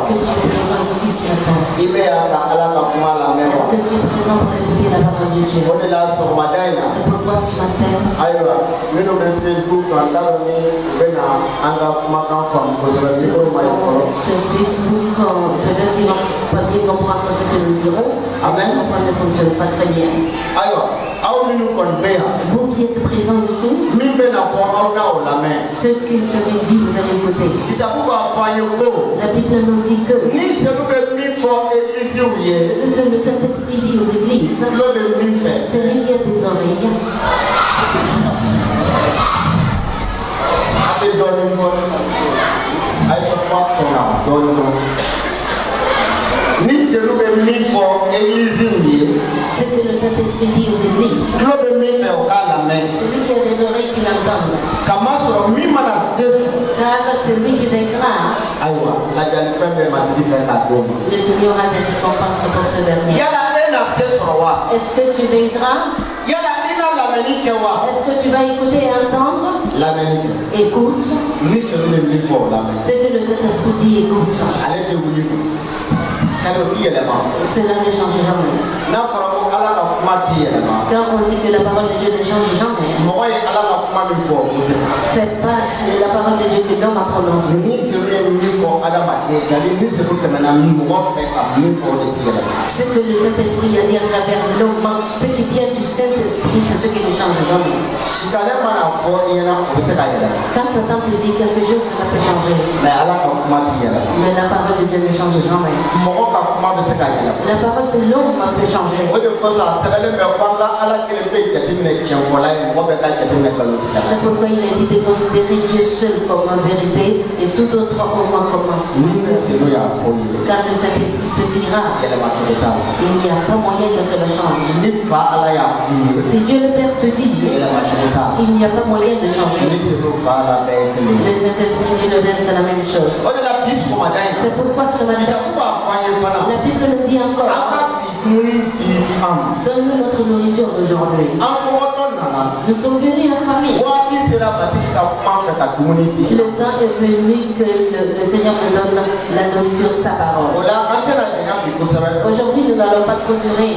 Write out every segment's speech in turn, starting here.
que tu es présent ici ce matin? Est-ce que tu es présent pour écouter la parole de Dieu? C'est pourquoi ce matin, sur Facebook, peut-être qu'ils vont pas bien comprendre ce que nous dirons. Amen. Enfin, ne fonctionne pas très bien. Vous qui êtes présents ici, ce qui serait dit, vous allez écouter. La Bible nous dit que ce que le Saint-Esprit dit aux églises, c'est lui qui a des oreilles. Ce que le Saint-Esprit dit aux églises, c'est lui qui a des oreilles qui l'entendent. Car celui qui vaincra, le Seigneur a des récompenses pour ce dernier. Est-ce que tu vaincras? Est-ce que tu vas écouter et entendre? Écoute. C'est que le Saint-Esprit dit écoute. Cela ne change jamais. Quand on dit que la parole de Dieu ne change jamais, c'est pas la parole de Dieu que l'homme a prononcée. Ce que le Saint-Esprit a dit à travers l'homme, ce qui vient du Saint-Esprit, c'est ce qui ne change jamais. Quand Satan te dit quelque chose, cela peut changer. Mais la parole de Dieu ne change jamais. La parole de l'homme peut changer. C'est pourquoi il est dit de considérer Dieu seul comme en vérité et tout autre homme comme mensonge. Car le Saint-Esprit te dira, il n'y a pas moyen que cela change. Si Dieu le Père te dit, il n'y a pas moyen de changer. Le Saint-Esprit dit le Père, c'est la même chose. C'est pourquoi ce matin, la Bible nous dit encore, donne-nous notre nourriture d'aujourd'hui. Nous sommes venus en famille. Le temps est venu que le Seigneur nous donne la nourriture, sa parole. Aujourd'hui, nous n'allons pas trop durer.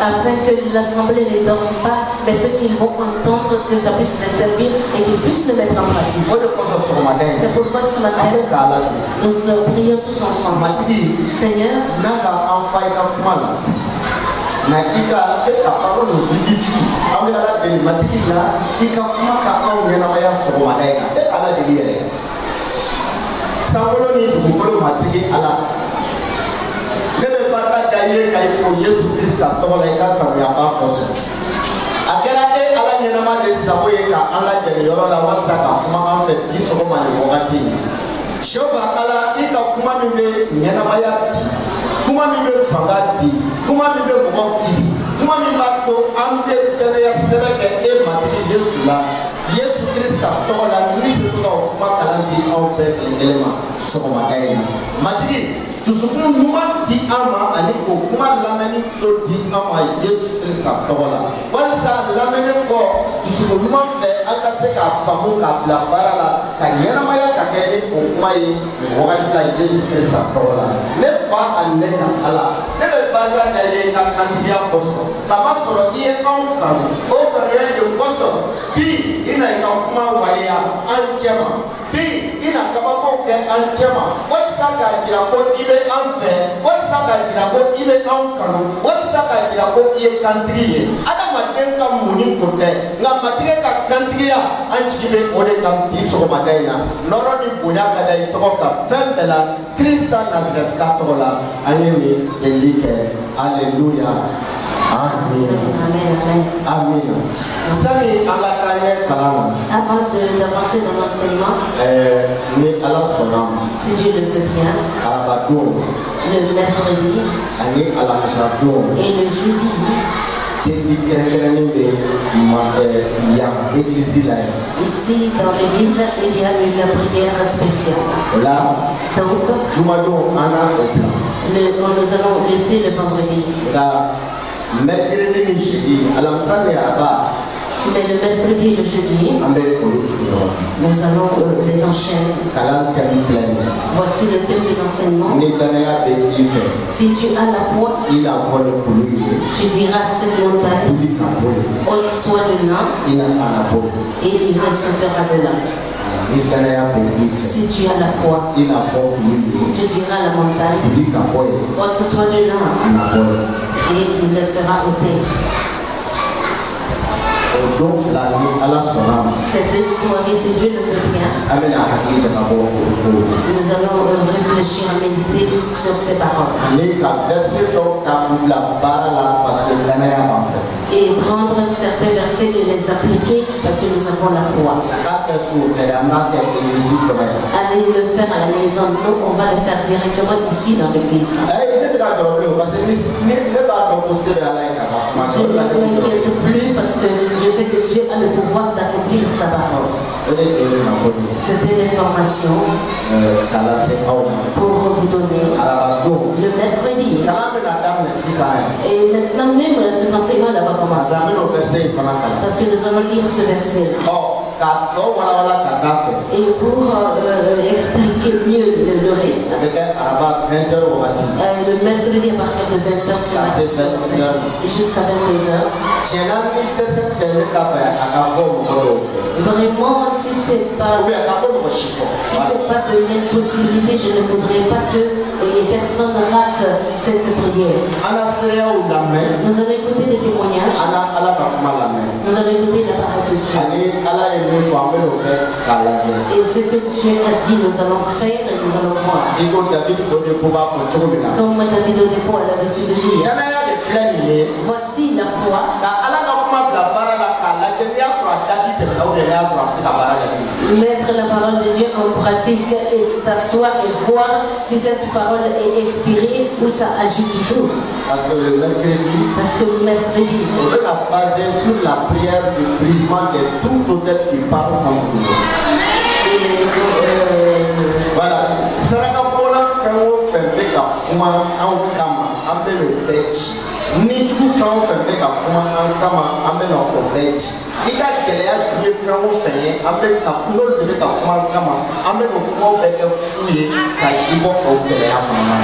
Afin que l'assemblée ne dorme pas, mais ceux qui vont entendre, que ça puisse les servir et qu'ils puissent le mettre en pratique. C'est pourquoi ce matin, nous prions tous ensemble. Seigneur, Sangolo ni dugukolo matigi ala ne bɛ barika da ye ka fo Yesu Krista tɔgɔ la I ka kanuya ba kɔsɔn a kɛra ala ɲɛnama de sago ye ka an lajɛlen yɔrɔ la walasa ka kuma an fɛ bi sɔgɔma ni wagati in Jehova ala I ka kuma min bɛ ɲɛnamaya di kuma min bɛ fanga di kuma min bɛ mɔgɔ kisi kuma min b'a to an bɛ kɛnɛya sɛbɛn kɛ matigi Yesu la Yesu Krista tɔgɔ la ni se to ka kuma kalan di aw bɛɛ kelen ma sɔgɔmada in na matigi dusukun ɲuman di an ma ani o kuma lamɛnni tulo di an ma Yesu Krista tɔgɔ la walasa lamɛnni kɔ dusukun ɲuman fɛ an ka se k'a faamu k'a bila baara la ka ɲɛnamaya ka kɛ ni o kuma ye nin wagati la Yesu Krista tɔgɔ la ne fa ani ne ka ala ne bɛ barika da ye n ka kantigiya kɔsɔn kamasɔrɔ I ye anw kanu o kanuya de kɔsɔn bi I na I ka kuma waleya an cɛ ma bi I na kabako kɛ an cɛ ma walasa k'a jira ko I bɛ an fɛ walasa k'a jira ko I bɛ anw kanu walasa k'a jira ko I ye kantigi ye adamaden ka muɲu ko tɛ nka matigi ka kantigiya an jigi bɛ o de kan bi sɔgɔmada in na nɔrɔ ni bonya ka da I tɔgɔ kan fɛn bɛɛ la Krista Nazarɛtika tɔgɔ la an ye nin deli kɛ Alléluia. Amen. Amen. Sani an ka taa ɲɛ kalan na. Avant d'avancer dans l'enseignement, ni Ala sɔnna ma. Si Dieu le veut bien, araba don, le mercredi ani alamisa don, et le jeudi, deli kɛrɛnkɛrɛnnen bɛ yan église la yan. Ici dans l'église, il y a une prière spéciale. Là, donc, jumadon an a o bila. Nous allons laisser le vendredi. Nka mercredi ni jeudi alamisa ni araba Mais le mercredi et le jeudi, nous allons les enchaîner. Voici le thème de l'enseignement. Si tu as la foi, tu diras cette montagne, ôte-toi de là, et il ressortira de là. Si tu as la foi, tu diras à la montagne, ôte-toi de là, et il le sera ôté. Cette soirée, si Dieu le veut bien, nous allons réfléchir à méditer sur ces paroles. Et prendre certains versets et les appliquer parce que nous avons la foi. Allez le faire à la maison. Nous, on va le faire directement ici dans l'église. Je ne m'inquiète plus parce que je sais que Dieu a le pouvoir d'accomplir sa parole. C'était l'information pour vous donner le mercredi. Et maintenant même cet enseignement va commencer. Parce que nous allons lire ce verset. Et pour expliquer mieux le reste, le mercredi à partir de 20h jusqu'à 22h. Vraiment, si c'est pas de l'impossibilité, je ne voudrais pas que les personnes ratent cette prière. Nous allons écouter des témoignages. Nous allons écouter la parole de Dieu. Et ce que Dieu a dit, nous allons faire et nous allons voir. Comme David au dépôt a l'habitude de dire, voici la foi. Mettre la parole de Dieu en pratique et t'asseoir et voir si cette parole est expirée ou ça agit toujours. Parce que le mercredi, on peut la baser sur la prière de brisement de tout hôtel qui parle comme vous. Voilà. Ni tu fais un fait comment en kama amène au bête. Il y a quelqu'un qui fait un fait, amène à nous de comment kama amène au bête fouillé, car il va au derrière maman.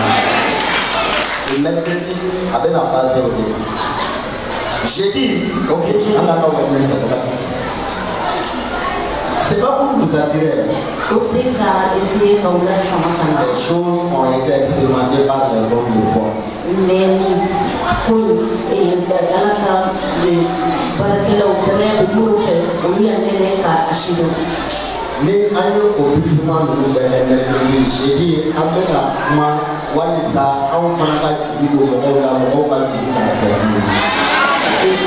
Le mercredi avec la base au début. J'ai dit, ok, on a pas besoin de bâtisse. C'est pas pour vous attirer. Ces choses ont été expérimentées par les hommes de foi. Mais au brisement de l'énergie, j'ai dit, et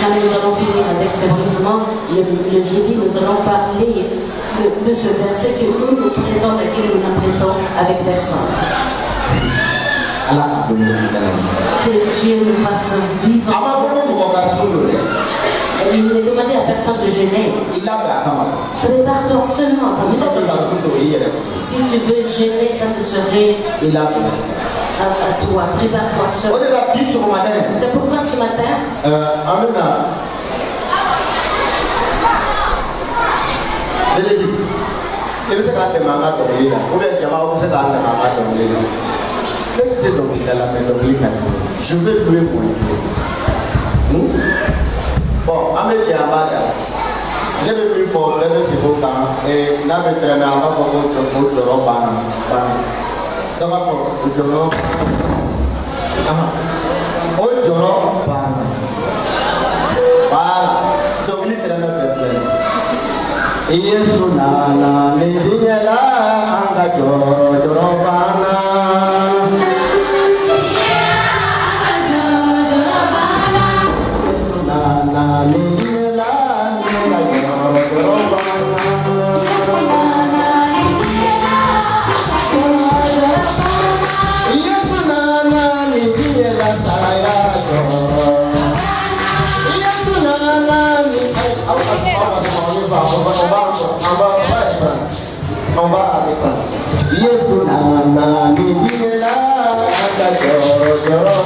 quand nous allons finir avec ce brisement, le jeudi, nous allons parler de ce verset que nous prêtons, mais que nous n'apprêtons avec personne. Que Dieu nous fasse vivre. Il n'est demandé à personne de gêner. Prépare-toi seulement pour ça. Si tu veux gêner, ça se serait à toi. Prépare-toi seulement. C'est pourquoi ce matin, je vais louer mon Dieu. Bon, Amélie Amada, je vais plus fort, je vais si beau temps, et n'avez très bien encore pour Jorobana. D'abord, Jorobana. Voilà, donc il est très bien. Yesu nana nidiyela anga Jorobana. On va aller. Yesu nana nidiyela anga Jorobana.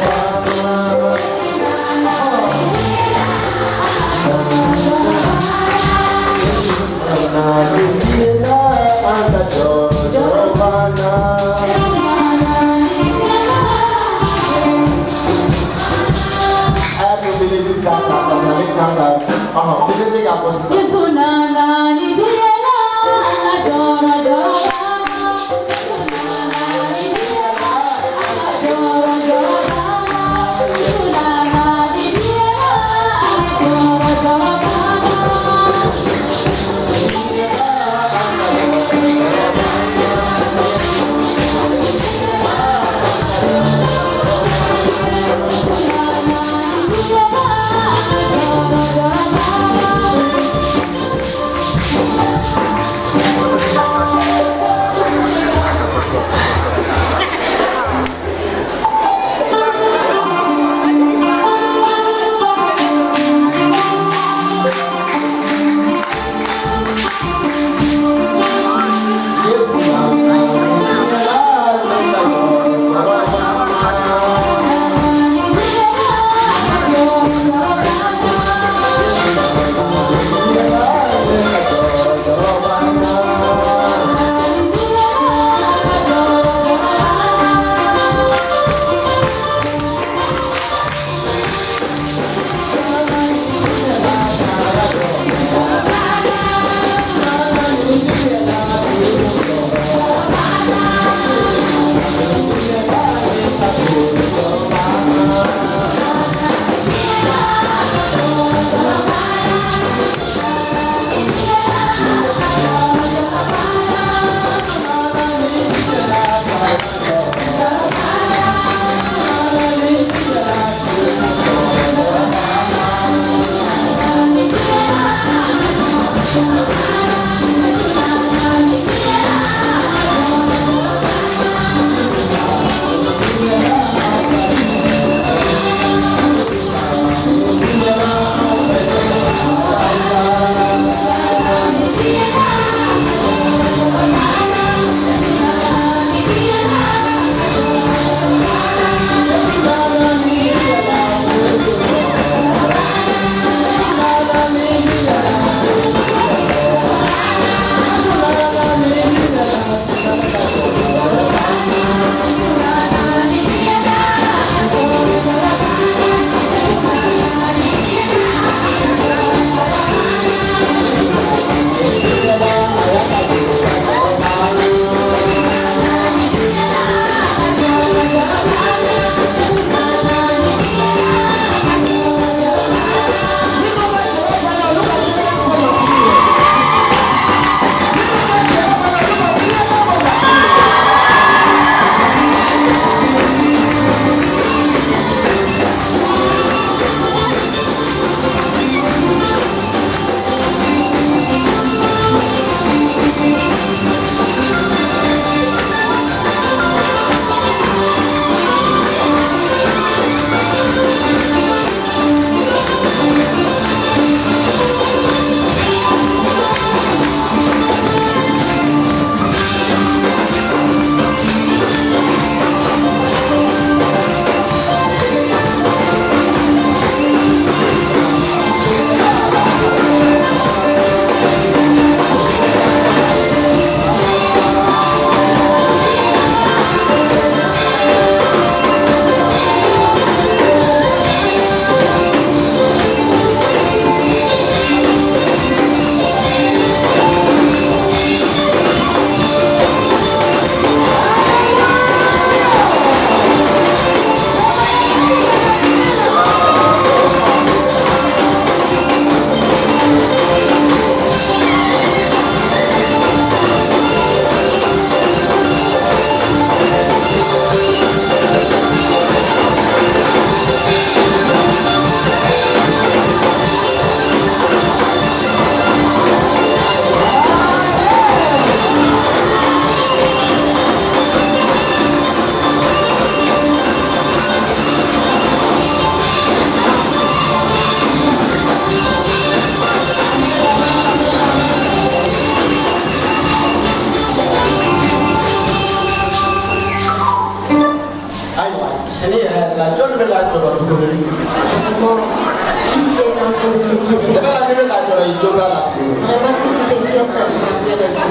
Vraiment, si tu t'inquiètes, tu n'as plus raison.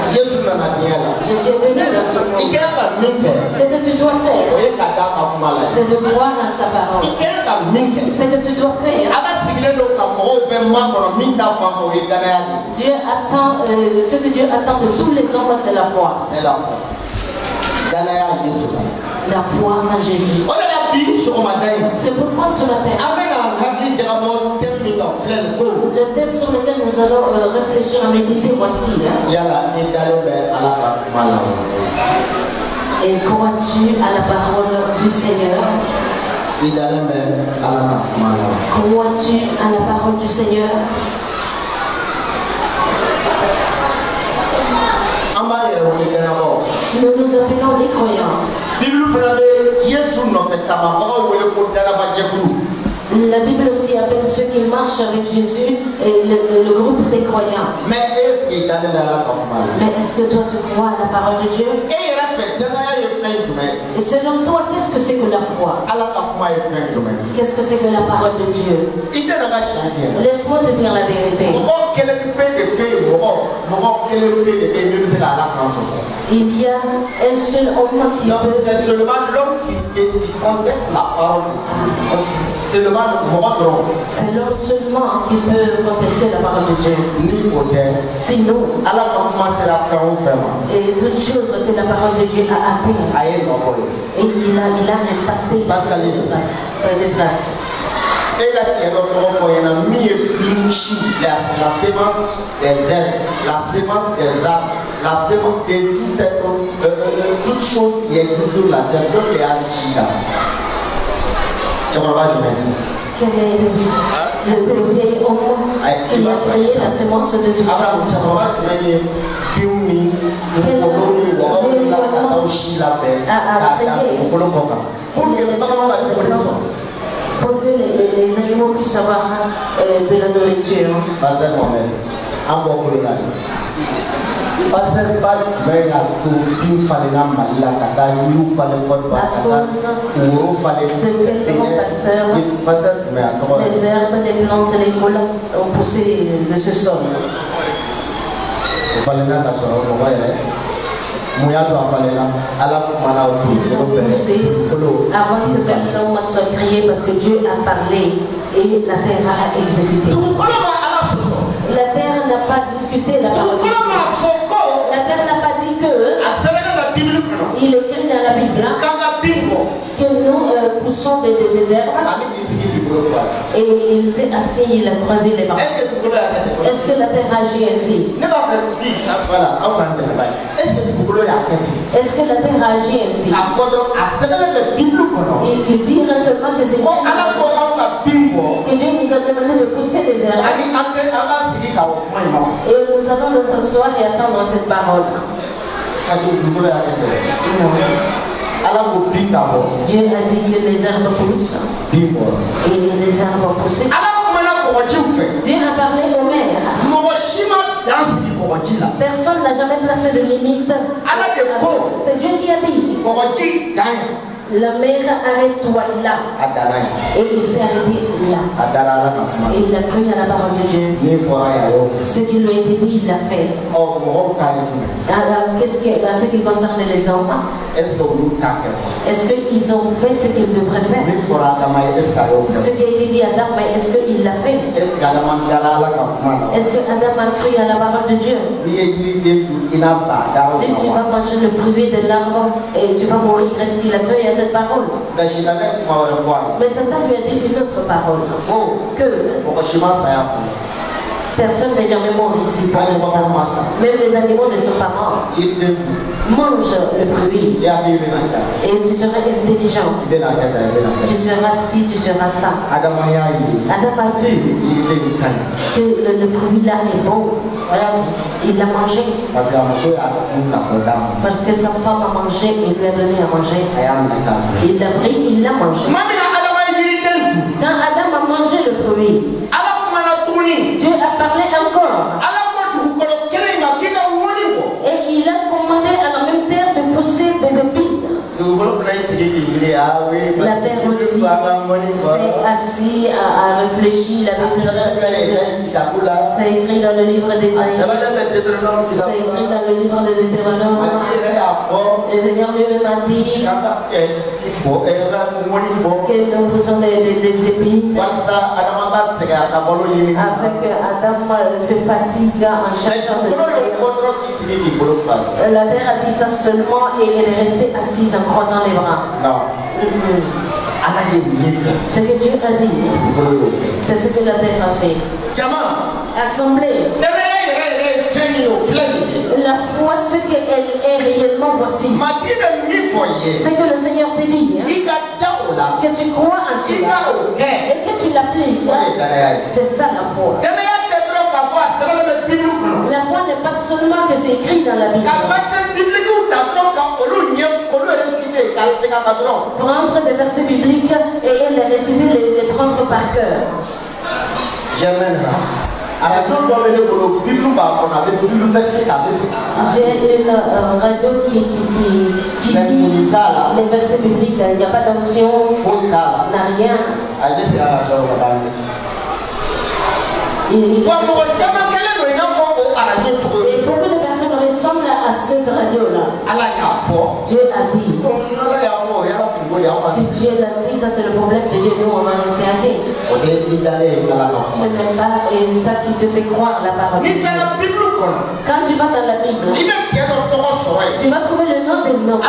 Jésus tu es venu dans ce monde. Ce que tu dois faire, c'est de croire dans sa parole. Ce que tu dois faire. Dieu attend, ce que Dieu attend de tous les hommes, c'est la foi. C'est la foi. La foi en Jésus. C'est pourquoi ce matin, le thème sur lequel nous allons réfléchir à méditer, voici. Et crois-tu à la parole du Seigneur? Crois-tu à la parole du Seigneur? Nous nous appelons des croyants. La Bible aussi appelle ceux qui marchent avec Jésus et le groupe des croyants. Mais est-ce que toi tu crois à la parole de Dieu? Et selon toi, qu'est-ce que c'est que la foi? Qu'est-ce que c'est que la parole de Dieu? Laisse-moi te dire la vérité. Il y a un seul homme qui peut... C'est seulement l'homme qui conteste la parole. C'est l'homme seulement qui peut contester la parole de Dieu. Sinon, et toute chose que la parole de Dieu a atteint, et il a impacté des traces. Et la sémence des herbes, la sémence des arbres, la sémence de toute chose qui existe sur la terre, comme les Ashida. Tu comprends Quel est le vieil homme qui a créé la sémence de toute chose? Pour que les animaux puissent avoir de la nourriture. Les herbes, les plantes, les mollasses ont poussé de ce sol. Ils ont poussé avant que l'homme soit créé parce que Dieu a parlé et la terre a exécuté. La terre n'a pas discuté la parole de Dieu. La terre n'a pas dit que il écrit dans la Bible que nous poussons des herbes et il s'est assis, il a croisé les bras. Est-ce que la terre agit ainsi? Est-ce que la terre agit ainsi? Il dirait seulement que c'est que Dieu nous a demandé de pousser des herbes. Et nous allons nous asseoir et attendre cette parole. Non. Dieu a dit que les herbes poussent. Et les herbes ont poussé. Dieu a parlé aux mères. Personne n'a jamais placé de limite. C'est Dieu qui a dit. La mère, arrête-toi là. Et il s'est arrêté là. Et il a cru à la parole de Dieu. Ce qui lui a été dit, il l'a fait. Qu'est-ce qui, dans ce qui concerne les hommes, est-ce qu'ils ont fait ce qu'ils devraient faire? Ce qui a été dit à Adam, mais est-ce qu'il l'a fait? Est-ce que Adam a cru à la parole de Dieu? Si tu vas manger le fruit de l'arbre et tu vas mourir, est-ce qu'il a cru à cette parole? Mais Satan lui a dit une autre parole. Que personne n'est jamais mort ici pour l'instant. Même les animaux ne sont pas morts. Mange le fruit et tu seras intelligent. Tu seras ci, tu seras ça. Adam a vu que le fruit là est bon. Il l'a mangé. Parce que sa femme a mangé et lui a donné à manger. Il l'a pris, il l'a mangé. Quand Adam a mangé le fruit, Dieu a parlé encore. Et il a commandé à la même terre de pousser des épines. La terre aussi s'est assis à réfléchir. C'est écrit dans le livre d'Ésaïe. C'est écrit dans le livre de Deutéronome. Le Seigneur lui-même a dit que nous faisons des épines afin que Adam se fatigue en cherchant ce La terre a dit ça seulement et elle est restée assise en croisant les bras. Non. Ce que Dieu a dit, c'est ce que la terre a fait. Assemblée. La foi, ce qu'elle est réellement, voici. C'est que le Seigneur te dit que tu crois en cela et que tu l'appliques. C'est ça la foi. La foi n'est pas seulement que c'est écrit dans la Bible. Prendre des versets bibliques et les réciter, les prendre par cœur. J'aime J'ai une radio qui lit les versets bibliques. Il n'y a pas d'onction, il n'y a rien. Et beaucoup de personnes ressemblent à cette radio-là. Dieu a dit. Si Dieu l'a dit, ça c'est le problème de Dieu. Nous, on va rester assis. Ce n'est pas ça qui te fait croire la parole. Quand tu vas dans la Bible, tu vas trouver le nom des noms.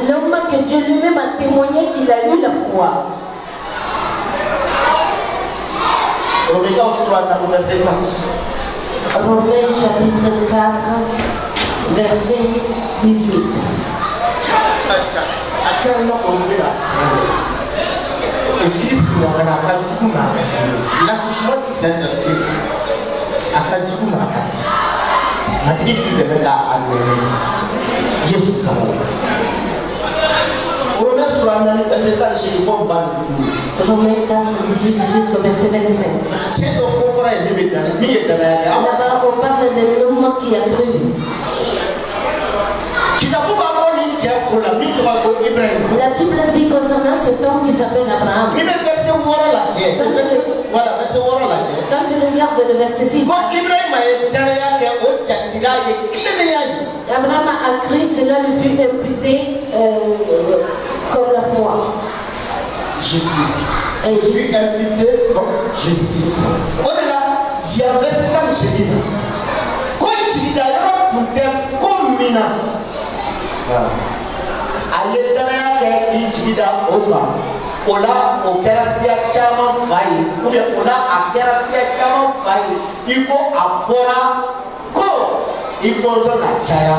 L'homme que Dieu lui-même a témoigné qu'il a eu la foi. Romains chapitre 4, verset 18. Romains 4, 18 jusqu'au verset 25. Là-bas, on parle de l'homme qui a cru. La Bible dit concernant cet homme qui s'appelle Abraham. Quand tu regardes le verset 6, Abraham a cru, cela lui fut imputé comme la foi. Justice. Et justice imputé comme justice. Au-delà, j'avais cette année chez lui. Quand tu as tout est comme mina. Allez dans la guerre, il Ola okerasia chama fai ou ola akerasia chama fai il faut afora ko il faut zona chaya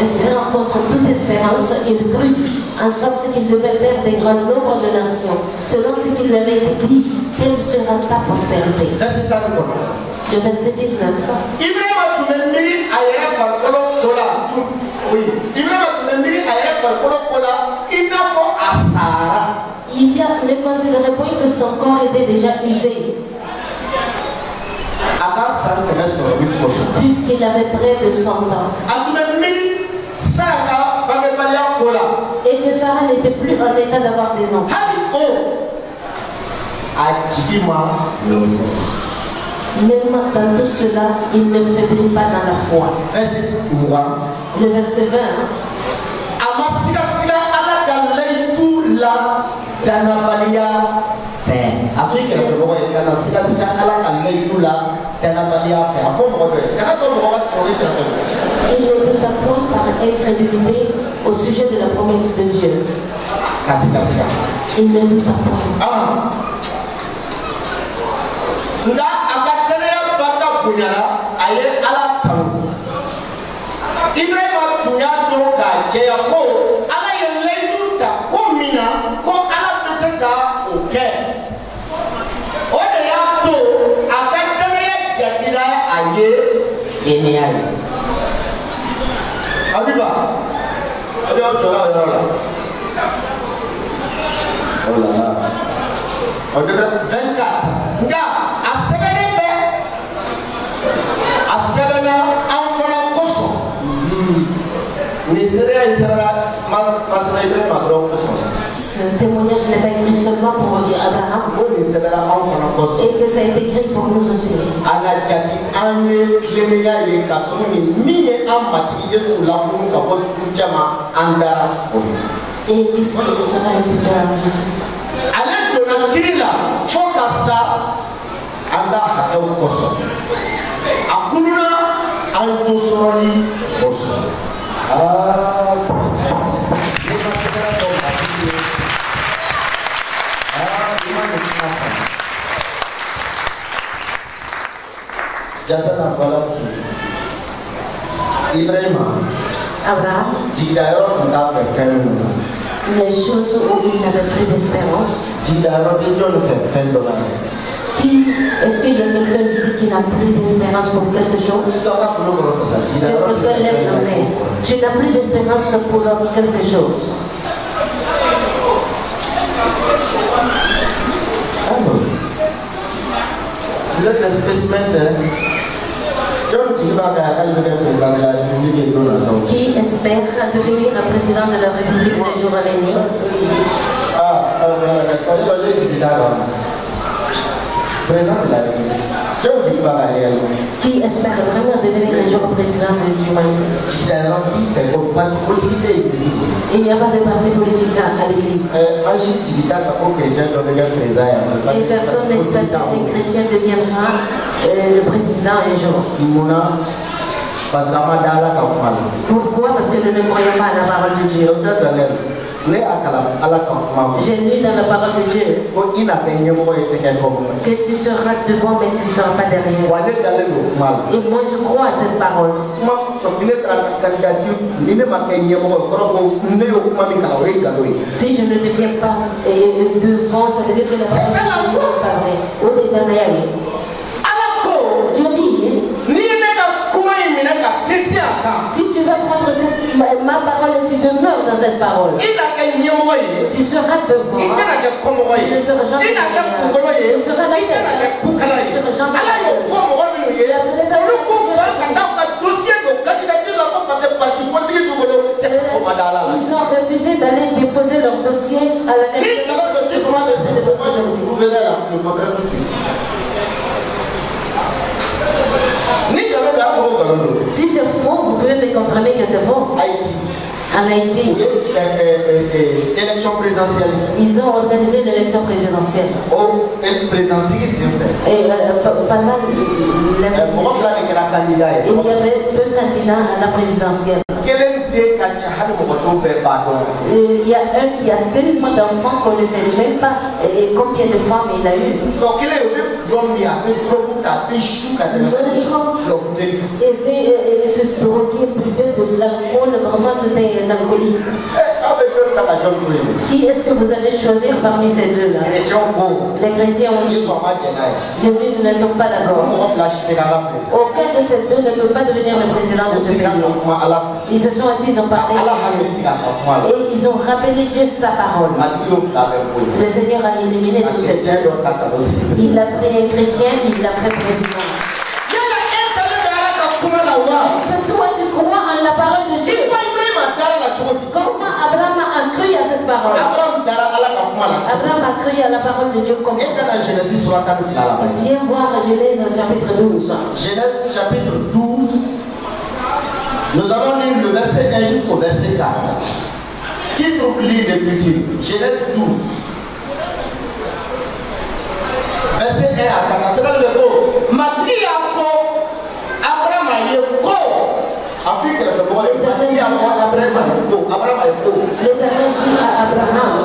espérant contre toute espérance, il crut en sorte qu'il devait perdre des grands nombres de nations, selon ce qui lui avait été dit, quelle sera ta postérité. Le verset 19. Il ne considérait point que son corps était déjà usé, puisqu'il avait près de 100 ans, et que Sarah n'était plus en état d'avoir des enfants. Même dans tout cela, il ne faiblit pas dans la foi. Le verset 20. Il n'était à point par incrédulité au sujet de la promesse de Dieu. Il ne douta point. Oh là là. On devrait 24. Nga, à 7 ans, en prenant cochon. Nisera, Ce témoignage n'est pas écrit seulement pour Abraham, et que ça a été écrit pour nous aussi. Et qui sera imputé à la justice. Abraham, les choses où il n'avait plus d'espérance. Est-ce qu'il y a quelqu'un ici qui n'a plus d'espérance pour quelque chose? Quelqu'un lève la main. Tu n'as plus d'espérance pour quelque chose. Vous êtes le spécimen. Qui espère devenir le président de la République les jours à venir? Président de la République. Qui espère vraiment devenir un jour président de l'humanité? Il n'y a pas de parti politique à l'église. Et personne n'espère qu'un chrétien deviendra le président un jour. Pourquoi? Parce que nous ne croyons pas à la parole de Dieu. J'ai lu dans la parole de Dieu que tu seras devant mais tu ne seras pas derrière. Et moi je crois à cette parole. Si je ne deviens pas devant, ça veut dire que la parole de Dieu va parler. Au derrière. Dieu dit, si tu vas prendre ma parole et tu demeures dans cette parole, tu seras devant. Tu ne seras jamais derrière. Tu seras la tête. Tu seras jamais Ils ont refusé d'aller déposer leur dossier à la Si c'est faux, vous pouvez me confirmer que c'est faux. En Haïti, élection présidentielle. Ils ont organisé l'élection présidentielle. Et pendant il y avait deux candidats à la présidentielle. Il y a un qui a tellement d'enfants qu'on ne sait même pas combien de femmes il a eu. Et se droguer, buvait de l'alcool, vraiment c'était un alcoolique. Qui est-ce que vous allez choisir parmi ces deux-là? Les chrétiens ont dit Jésus ne sont pas d'accord. Aucun de ces deux ne peut pas devenir le président de ce pays. Ils se sont assis, ils ont parlé. Et ils ont rappelé Dieu sa parole. Le Seigneur a éliminé tout ce Dieu. Il a pris un chrétien, il l'a fait président. Est-ce que toi tu crois en la parole de Dieu? Comment Abraham a cru à cette parole? Abraham a cru à la parole de Dieu comme viens voir Genèse chapitre 12. Genèse chapitre 12. Nous allons lire le verset 1 jusqu'au verset 4. Qui trouve lire l'écriture? Genèse 12. Verset 1 à 4. C'est pas le verset. Marie a fait Abraham a eu L'Éternel dit à Abraham,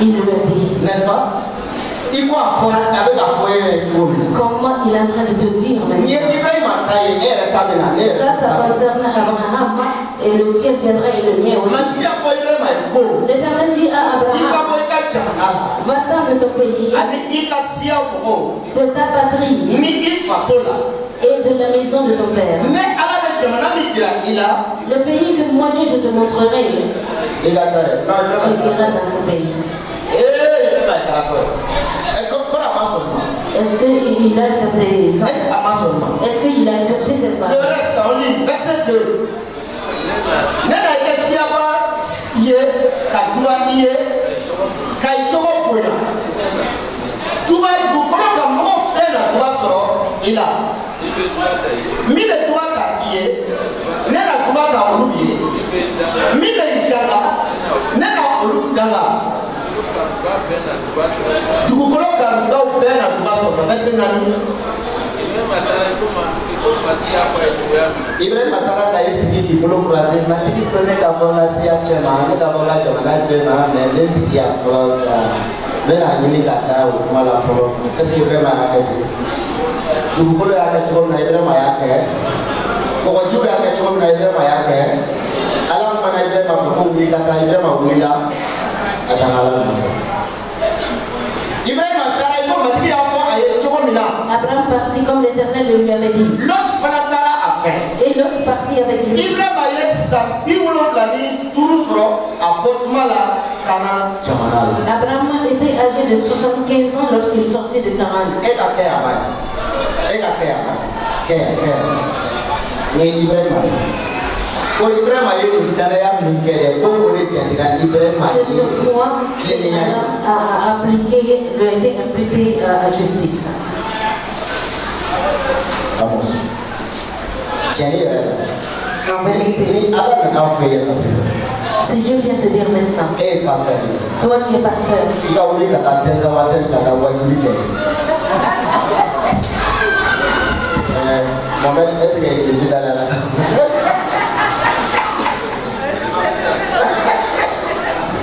il lui a dit, n'est-ce pas? Comment il est en train de te dire maintenant? Ça concerne Abraham et le tien viendra et le mien aussi. L'Éternel dit à Abraham, va-t'en de ton pays, de ta patrie et de la maison de ton père. Le pays que moi Dieu je te montrerai, tu iras dans ce pays. Est-ce qu'il a accepté ça? Est-ce qu'il a accepté cette parole? Le reste, on lit verset 2. Nena kesiaba ye kadua ye kaitoko poya. Tuba du kono kamo pela tuba soro ila. Mile tuba ka ye nena tuba ka olubi. Mile igala nena olugala. Tuba kono ka ndau pela tuba soro mese nani. Ibrahim Matara ka isi di bolo kurasi mati di pernah kamu nasi acema, ni kamu nggak cuma acema, mending siap kalau benar ini kata malah kalau kasih Ibrahim agak kecil, tu bolo agak cukup naik Ibrahim agak ke, pokok juga agak cukup naik Ibrahim agak ke, alam mana Ibrahim aku beli kata Ibrahim aku beli lah, kata alam. Ibrahim Matara itu mati apa? Abraham partit comme l'Éternel le lui avait dit. L'autre fanatara après. Et l'autre partit avec lui. Ibrahim ayé sa biwolo lani turusro apotmala kana jamanala. Abraham était âgé de 75 ans lorsqu'il sortit de Canaan. Et la terre abat. Mais Ibrahim ayé dalaya minkere ko le tchira Ibrahim ayé. Cette foi a appliqué, lui a été imputé à justice. Vamos. En vérité, si Dieu vient te dire maintenant, toi tu es pasteur. Est-ce qu'il y a des idées là?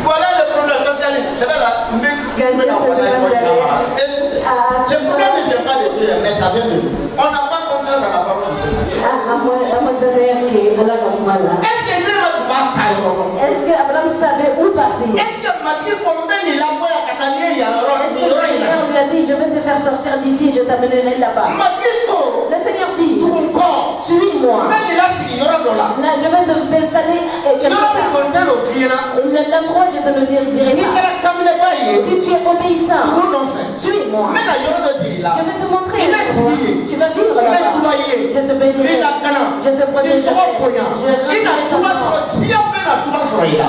Voilà le problème, parce que c'est vrai là, le problème ne vient pas de Dieu, mais ça vient de nous. On n'a pas confiance à la parole de Dieu. Est-ce que Abraham savait où partir? Est-ce que on lui a dit, je vais te faire sortir d'ici, je t'amènerai là-bas. Le Seigneur dit, suis-moi. Là, je vais t'installer quelque part. L'endroit, je te le dirai pas. Si tu es obéissant, suis-moi. Je vais te montrer. Tu vas vivre là-bas. Je te bénirai. Je te protégerai.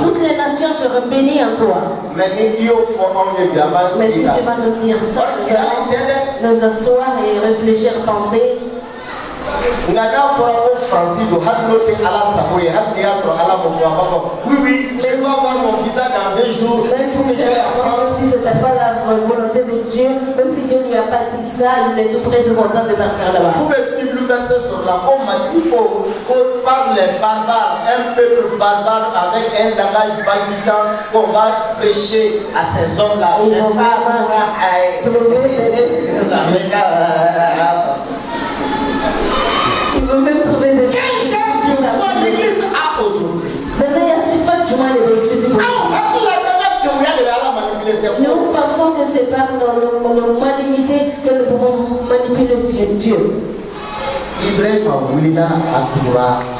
Toutes les nations seront bénies en toi. Mais si tu vas nous dire ça, nous asseoir et réfléchir, penser. Oui, je dois avoir mon visa dans 2 jours. Même si ce n'était pas la volonté de Dieu, même si Dieu ne lui a pas dit ça, il est tout près de content de partir là-bas. Vous pouvez plus verser sur la on m'a dit qu'on parle les barbares, un peuple barbare avec un langage palpitant qu'on va prêcher à ces hommes-là. Il veut même trouver des... Quel genre de foi l'église a aujourd'hui? Nous pensons que c'est par nos malimités que nous pouvons manipuler Dieu.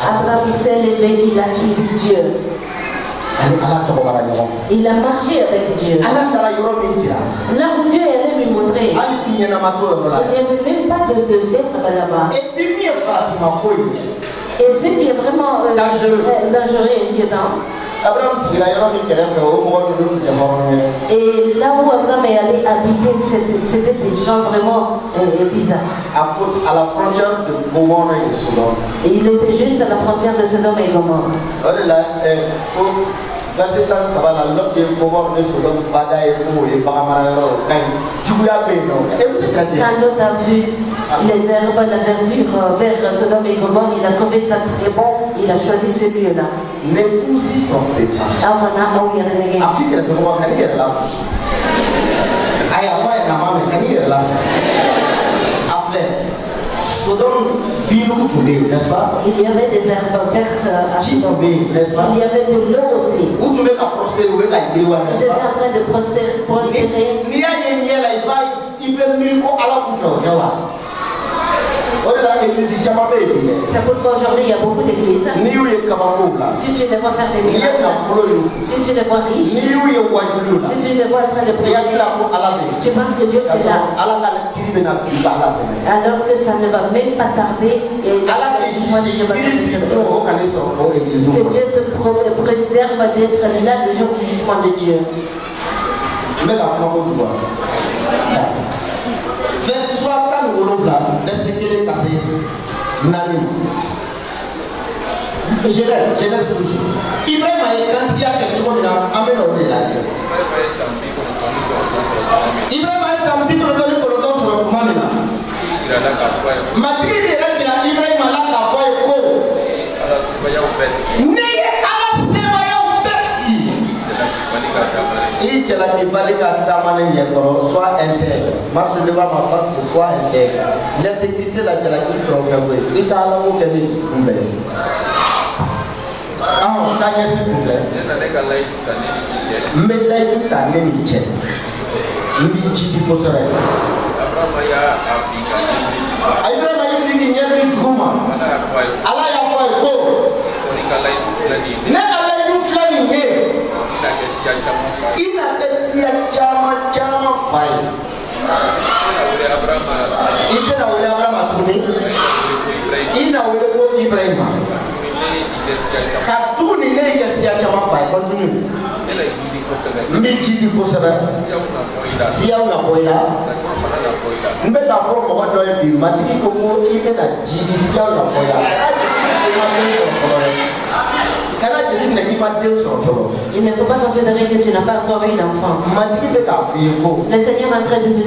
Abraham s'est levé, il a suivi Dieu. Il a marché avec Dieu. Là où Dieu est allé lui montrer, il n'y avait même pas d'être là-bas. Et ce qui est vraiment dangereux et inquiétant. Et là où Abraham est allé habiter, c'était des gens vraiment bizarres. À la frontière de Gomorrhe et de Sodome. Et il était juste à la frontière de Sodome et Gomorrhe. Quand l'autre a vu les herbes, la verdure vers Sodome et Gomorrhe, il a trouvé ça très bon, il a choisi ce lieu-là. Ne vous y trompez pas. Sodome, n'est-ce pas? Il y avait des herbes vertes à Sodome. N'est-ce pas? Il y avait de l'eau aussi. Ils étaient en train de prospérer. C'est pourquoi aujourd'hui il y a beaucoup d'églises. Si tu les vois faire des miracles, si tu les vois riches, si tu les vois en train de prêcher, tu penses que Dieu est là. Alors que ça ne va même pas tarder et que Dieu te préserve d'être là le jour du jugement de Dieu. Genèse toujours. Ibrahim a quand il y a quelque chose, il a amené au delà. Ibrahim a samedi pour le don sur le commandement. Matri est là qu'il a Ibrahim a la foi et quoi. N'est à la sévaya au bête. Il te l'a dit balika tamane yekoro soit intègre. Marche devant ma face soit intègre. L'intégrité la de la qui programme. Il t'a la mot qu'elle est tombée. Ah, on a s'il vous plaît. Mais là, il y a un métier. Midi pour se réveiller. Abraham a dit qu'il y a une gouma. Allah a fait quoi? N'a pas eu flâner. Il a essayé chama faille. Il était là où Abraham a tourné. Il a ouvert Ibrahim. Katuni ne yesia chama pai continue miji di kosebe sia una boila mbe da fo mo do e bi matiki koko ibe na jidi sia una boila kana jidi ne ki ma de so so. Il ne faut pas considérer que tu n'as pas encore eu d'enfant. Matiki be ka fi ko Le Seigneur est en train de te dire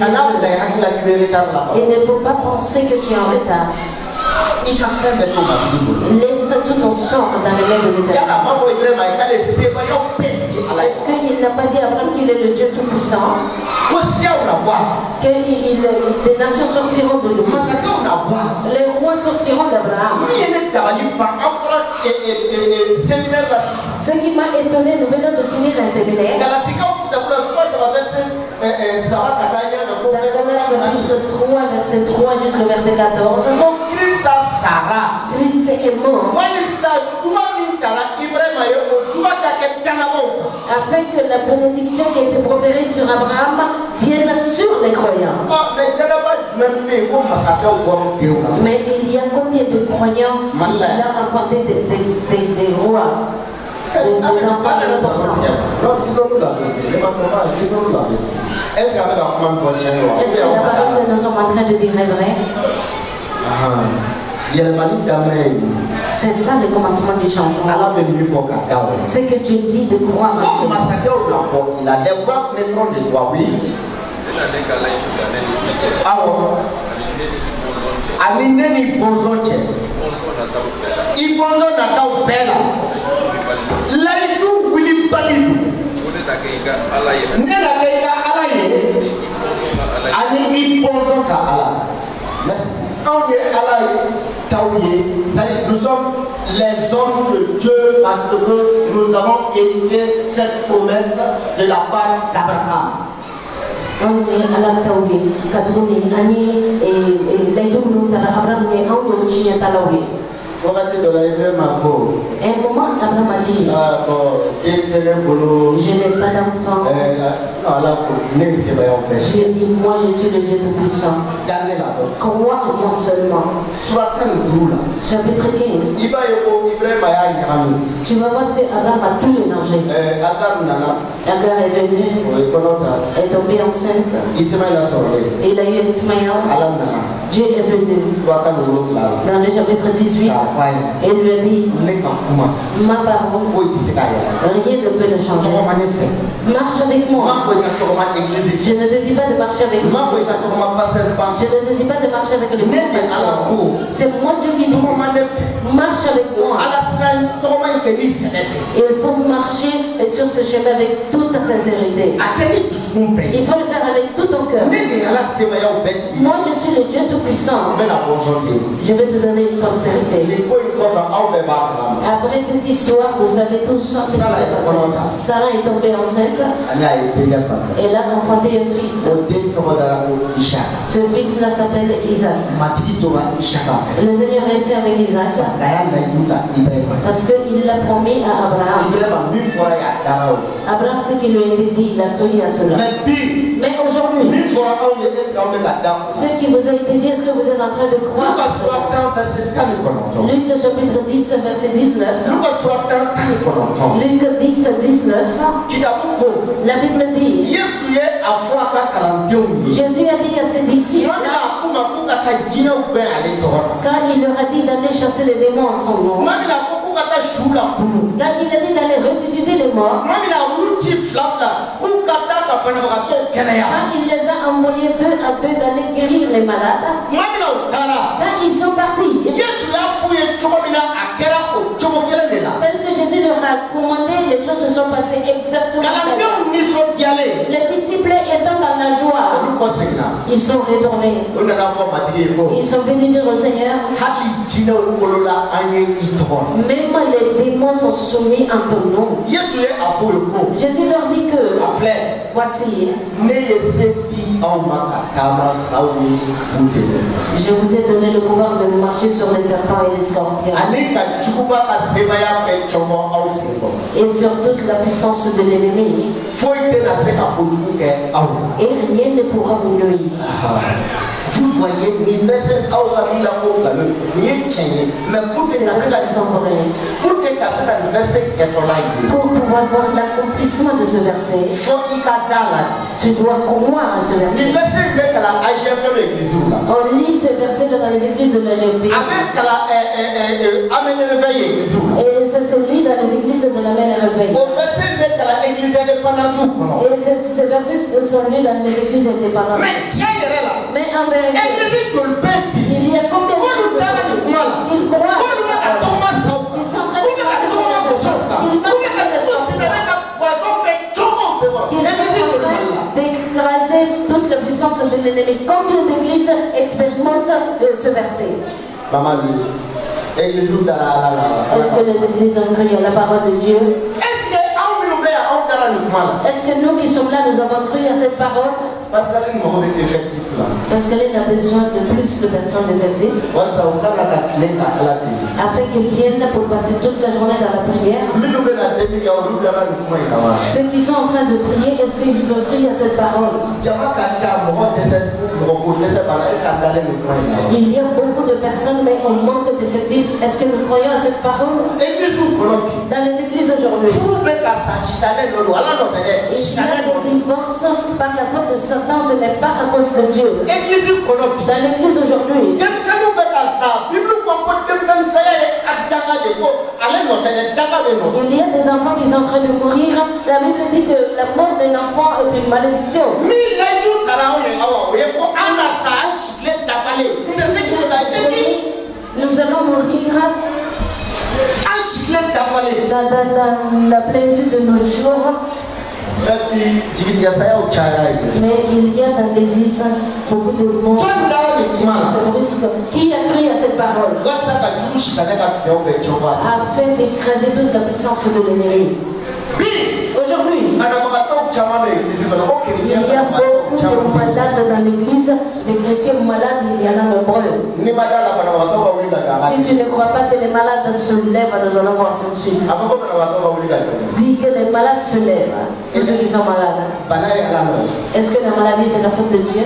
il ne faut pas penser que tu es en retard. Laisse tout ton sang dans les mains de l'Éternel. Est-ce qu'il n'a pas dit à Abraham qu'il est le Dieu Tout-Puissant? Que des nations sortiront de nous. Les rois sortiront d'Abraham. Ce qui m'a étonné, nous venons de finir un séminaire. Dans chapitre 3, verset 3 jusqu'au verset 14. Christ est mort afin que la bénédiction qui a été proférée sur Abraham vienne sur les croyants. Mais il y a combien de croyants qui ont enfanté des rois, des enfants importants? Est-ce que la parole que nous sommes en train de dire est vraie? C'est ça le commencement du changement. C'est que tu dis de croire en cela. Nous sommes les hommes de Dieu parce que nous avons hérité cette promesse de la part d'Abraham. Un moment, Abraham a dit je n'ai pas d'enfant. Je lui ai dit moi je suis le Dieu Tout-Puissant. Crois en moi seulement. Chapitre 15. Tu vas voir que Abraham a tout mélangé. Agar est venue, est tombée enceinte. Et il a eu Ismaël. Dieu est venu. Dans le chapitre 18. Et il lui a dit ma parole, rien ne peut le changer. Marche avec moi. Je ne te dis pas de marcher avec moi. Je ne te dis pas de marcher avec le pasteur. C'est moi Dieu qui dit marche avec moi. Il faut marcher sur ce chemin avec toute ta sincérité. Il faut le faire avec tout ton cœur. Moi je suis le Dieu Tout-Puissant. Je vais te donner une postérité. Après cette histoire, vous savez tous ce qui s'est passé. Sarah est tombée enceinte. Elle a enfanté un fils. Ce fils-là s'appelle s'appelle Isaac. Le Seigneur restait avec Isaac parce qu'il l'a promis à Abraham. Abraham, ce qui lui a été dit, il a cru à cela. Mais aujourd'hui, ce qui vous a été dit, est-ce que vous êtes en train de croire? Luc chapitre 10, verset 19. Luc 10, 19. La Bible dit, Jésus a dit à ses disciples, quand il leur a dit d'aller chasser les démons en son nom, quand il a dit d'aller ressusciter les morts, quand il les a envoyés deux à deux d'aller guérir les malades, quand ils sont partis, tel que Jésus leur a commandé, les choses se sont passées exactement comme ça. Les disciples étant dans la joie, ils sont retournés. Ils sont venus dire au Seigneur, même les démons sont soumis entre nous. Jésus leur dit que voici, je vous ai donné le pouvoir de marcher sur les serpents et les scorpions et sur toute la puissance de l'ennemi, et rien ne pourra vous nuire. Vous voyez, c'est pour pouvoir voir l'accomplissement de ce verset, tu dois croire à ce verset. On lit ce verset dans les églises de la GP. Et ça se lit dans les églises de la Mère Réveil. Et ces versets sont lus dans les églises indépendantes. Mais en vérité, il y a combien de personnes qui croient, ils sont très d'écraser toute la puissance de l'ennemi. Combien d'églises expérimentent ce verset? Est-ce que les églises ont cru à la parole de Dieu? Est-ce que nous qui sommes là, nous avons cru à cette parole? Parce qu'elle a besoin de plus de personnes effectives, afin qu'ils viennent pour passer toute la journée dans la prière. Ceux qui sont en train de prier, est-ce qu'ils ont cru à cette parole? Il y a beaucoup de personnes, mais on manque d'effectifs. Est-ce que nous croyons à cette parole? Dans les églises aujourd'hui, il y a des divorces par la faute de Satan, ce n'est pas à cause de Dieu. Dans l'église aujourd'hui, il y a des enfants qui sont en train de mourir. La Bible dit que la mort d'un enfant est une malédiction. Nous allons mourir dans la plénitude de nos jours. Mais il y a dans l'église beaucoup de monde qui a cru à cette parole afin d'écraser toute la puissance de l'ennemi. Aujourd'hui, il y a beaucoup de malades dans l'église, des chrétiens malades, il y en a nombreux. Si tu ne crois pas que les malades se lèvent, nous allons voir tout de suite. Dis que les malades se lèvent, tous ceux qui sont malades. Est-ce que la maladie c'est la faute de Dieu?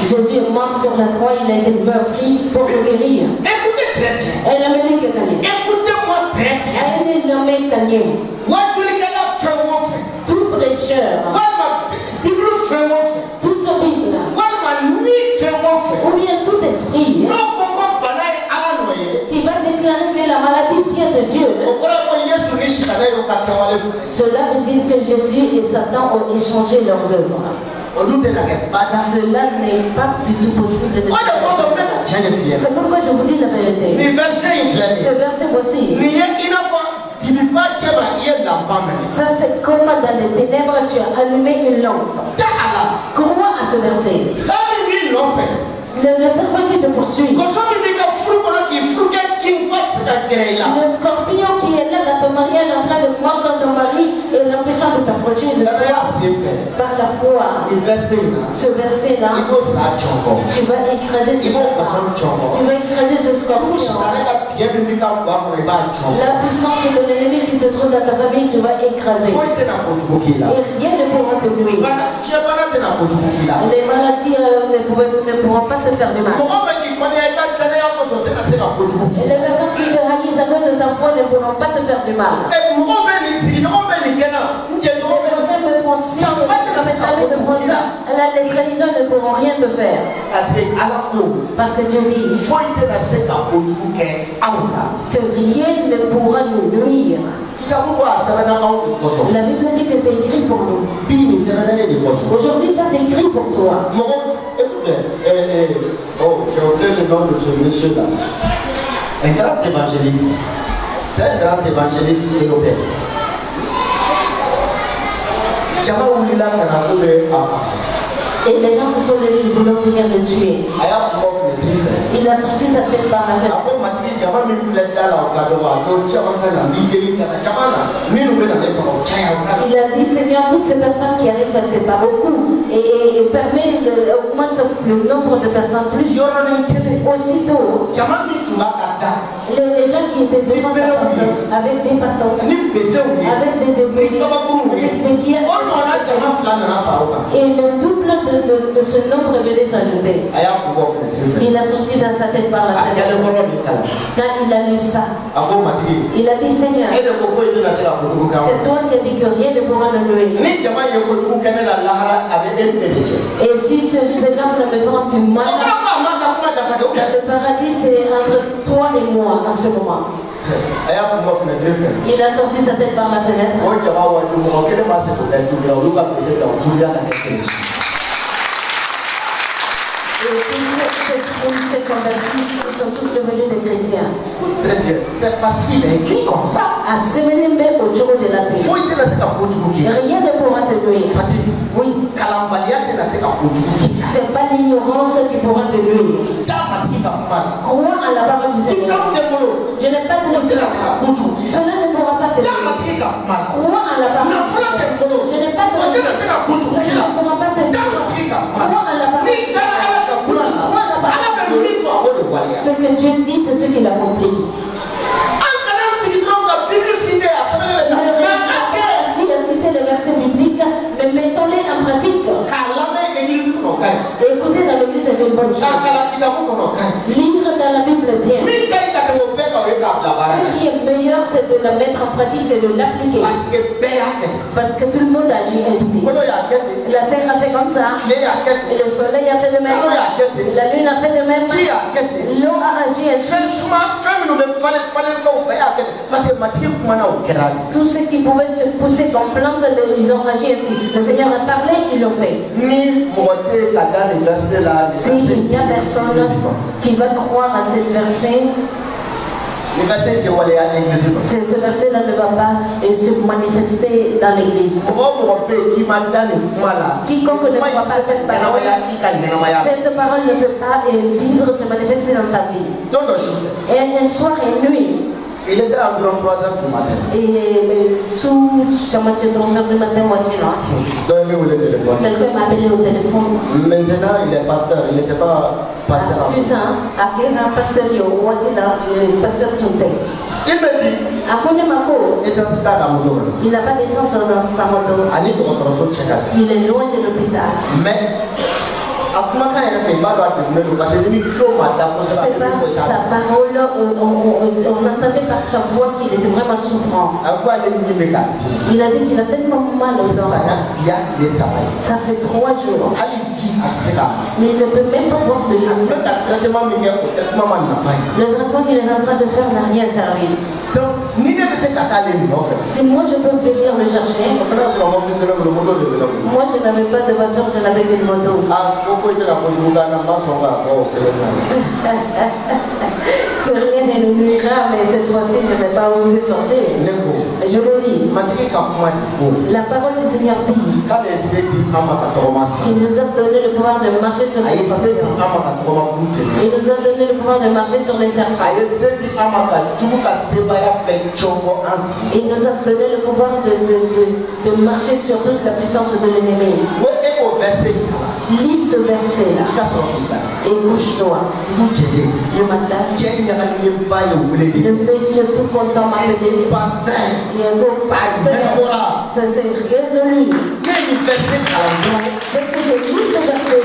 Jésus est mort sur la croix, il a été meurtri pour le guérir. Elle a mené que gagner. Écoutez-moi très bien. Elle est nommée Kanye. Tout prêcheur, toute Bible, ou bien tout esprit qui va déclarer que la maladie vient de Dieu. Cela veut dire que Jésus et Satan ont échangé leurs œuvres. Cela n'est pas du tout possible. C'est pourquoi je vous dis la vérité. Ce verset voici. Ça c'est comme dans les ténèbres tu as allumé une lampe. Crois à ce verset. Le serpent qui te poursuit. Le scorpion qui est là dans ton mariage en train de mordre ton mari et l'empêchant de t'approcher de toi par la foi. Ce verset-là, tu vas écraser ce scorpion. Tu vas écraser ce scorpion. La puissance de l'ennemi qui se trouve dans ta famille, tu vas écraser. Et rien ne pourra te nuire. Les maladies ne pourront pas te faire du mal. Et les personnes qui te haïssent à cause de ta foi ne pourront pas te faire du mal. Les personnes me font ça, les trahisseurs ne pourront rien te faire. Parce que Dieu dit que rien ne pourra nous nuire. La Bible dit que c'est écrit pour nous. Aujourd'hui, ça c'est écrit pour toi. Oh, j'ai oublié le nom de ce monsieur-là. Un grand évangéliste. C'est un grand évangéliste européen. Et les gens se sont levés, ils voulaient venir le tuer. Il a sorti sa tête par la fenêtre. Il a dit, Seigneur, toutes ces personnes qui arrivent, c'est pas beaucoup. Et permet d'augmenter le nombre de personnes plus. Aussitôt, les gens qui étaient devant sa porte, avec des bâtons, avec des épées, avec des pierres, et le double de ce nombre venait s'ajouter. Il a sorti dans sa tête par la fenêtre. Quand il a lu ça, il a dit, Seigneur, c'est toi qui as dit que rien ne pourra le nuire. Et si ces gens me feront du mal, le paradis c'est entre toi et moi en ce moment. Il a sorti sa tête par la fenêtre. Et tous ces convertis, ils sont tous devenus des chrétiens. Très bien. C'est parce qu'il est écrit comme ça. Rien ne pourra te nuire. Oui. C'est pas l'ignorance qui pourra te nuire. Crois en la parole du Seigneur. Je n'ai pas de doute. Cela ne pourra pas te nuire. Crois en la parole du Seigneur. Je n'ai pas de doute. Cela ne pourra pas te nuire. Crois en la parole du Seigneur. Ce que Dieu dit, c'est ce qu'il accomplit. Si a cité le verset biblique, mais mettons-les en pratique. Et écoutez, dans l'église, c'est une bonne chose. Lire dans la Bible bien. Ce qui est meilleur, c'est de la mettre en pratique, c'est de l'appliquer. Parce que tout le monde agit ainsi. La terre a fait comme ça. Et le soleil a fait de même. La lune a fait de même. L'eau a agi ainsi. Tout ce qui pouvait se pousser comme plante, ils ont agi ainsi. Le Seigneur a parlé, ils l'ont fait. S'il n'y a personne qui va croire à ce verset, ce verset-là ne va pas se manifester dans l'église. Quiconque ne croit pas cette parole ne peut pas vivre, se manifester dans ta vie. Et un soir et nuit, il était environ 3h du matin. Et sous 3h du matin, quelqu'un m'a appelé au téléphone. Maintenant, il est pasteur, il n'était pas pasteur. C'est ça, après un pasteur, pasteur Tunte. Il me dit, il n'a pas d'essence dans sa moto. Il est loin de l'hôpital. Mais c'est pas sa parole, on entendait par sa voix qu'il était vraiment souffrant. Il a dit qu'il a tellement mal aux dents. Ça fait 3 jours. Mais il ne peut même pas boire de l'eau. Le traitement qu'il est en train de faire n'a rien servi. Si moi je peux venir le chercher, moi je n'avais pas de voiture, je n'avais qu'une moto. Que rien ne nous nuira, mais cette fois-ci, je ne vais pas oser sortir. Je le dis. La parole du Seigneur dit. Il nous a donné le pouvoir de marcher sur les scorpions. Il nous a donné le pouvoir de marcher sur les serpents. Il nous a donné le pouvoir de marcher sur toute la puissance de l'ennemi. Lis ce verset-là et couche-toi. Le matin, le monsieur tout content m'a appelé. Il est un beau pasteur. Ça s'est résolu. Dès que j'ai lu ce verset,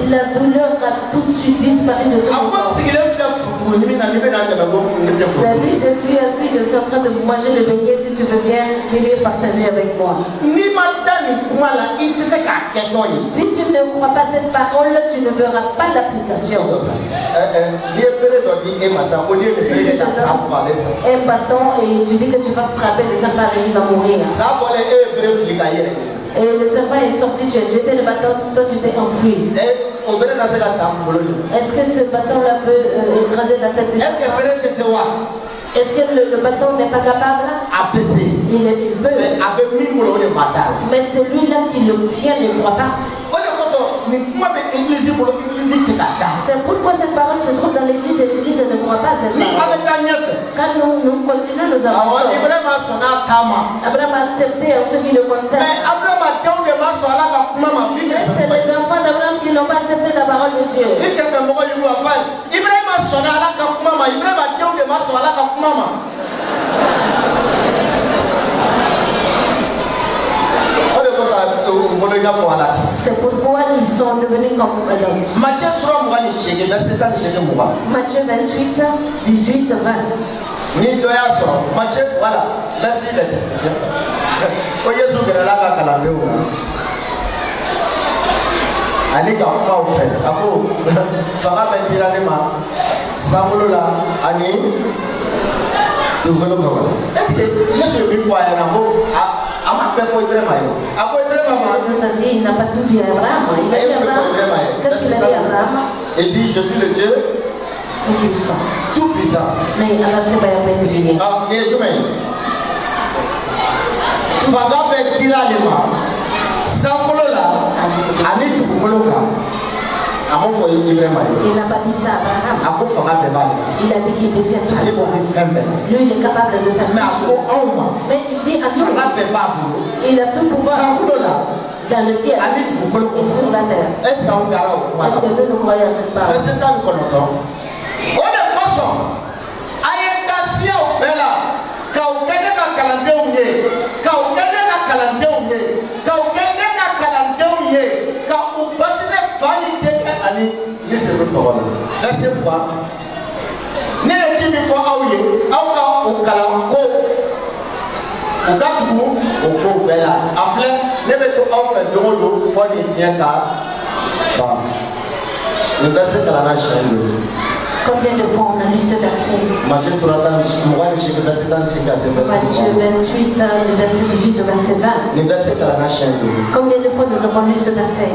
la douleur a tout de suite disparu de tout mon corps. Il a dit, je suis assis, je suis en train de manger le beignet, si tu veux bien venir partager avec moi. Si tu ne crois pas cette parole, tu ne verras pas l'application. Si tu te donnes un bâton et tu dis que tu vas frapper le serpent et il va mourir. Et le serpent est sorti, tu as jeté le bâton, toi tu t'es enfui. Est-ce que ce bâton-là peut écraser la tête du serpent? Est-ce que le bâton n'est pas capable? Il peut. Mais celui-là qui le tient ne croit pas. C'est pourquoi cette parole se trouve dans l'église et l'église ne croit pas à cette parole. Quand nous continuons, nous avons Abraham a accepté en ce qui le concerne. Mais c'est les enfants d'Abraham qui n'ont pas accepté la parole de Dieu. C'est pourquoi ils sont devenus comme l'autre. Matthieu 28, 18, 20. Matthieu, voilà, merci est-ce que Jésus nous a dit, il n'a pas tout dit à Abraham. Il a dit à Abraham. Qu'est-ce qu'il a dit à Abraham? Il dit, je suis le Dieu tout puissant. Tout puissant. Mais il a laissé par la paix de l'Union. Ah, mais je mets. Tu vas pas dire à l'Ema. Sampolola. Ani tu kumoloka. Il n'a pas dit ça à Abraham. Il a dit qu'il détient tout. Lui, il est capable de faire tout. Mais il dit à nous, il a tout pouvoir dans le ciel et sur la terre. Est-ce que nous croyons à cette parole? Merci pourquoi. Ne ti mi fo awye awka o kalanko o katuku o ko bela afle ne be to aw fe domodo fo ni tien ka ba le verset de la nation. Combien de fois on a lu ce verset? Matthieu 28, du verset 18 au verset 20. Le verset de la nation. Combien de fois nous avons lu ce verset?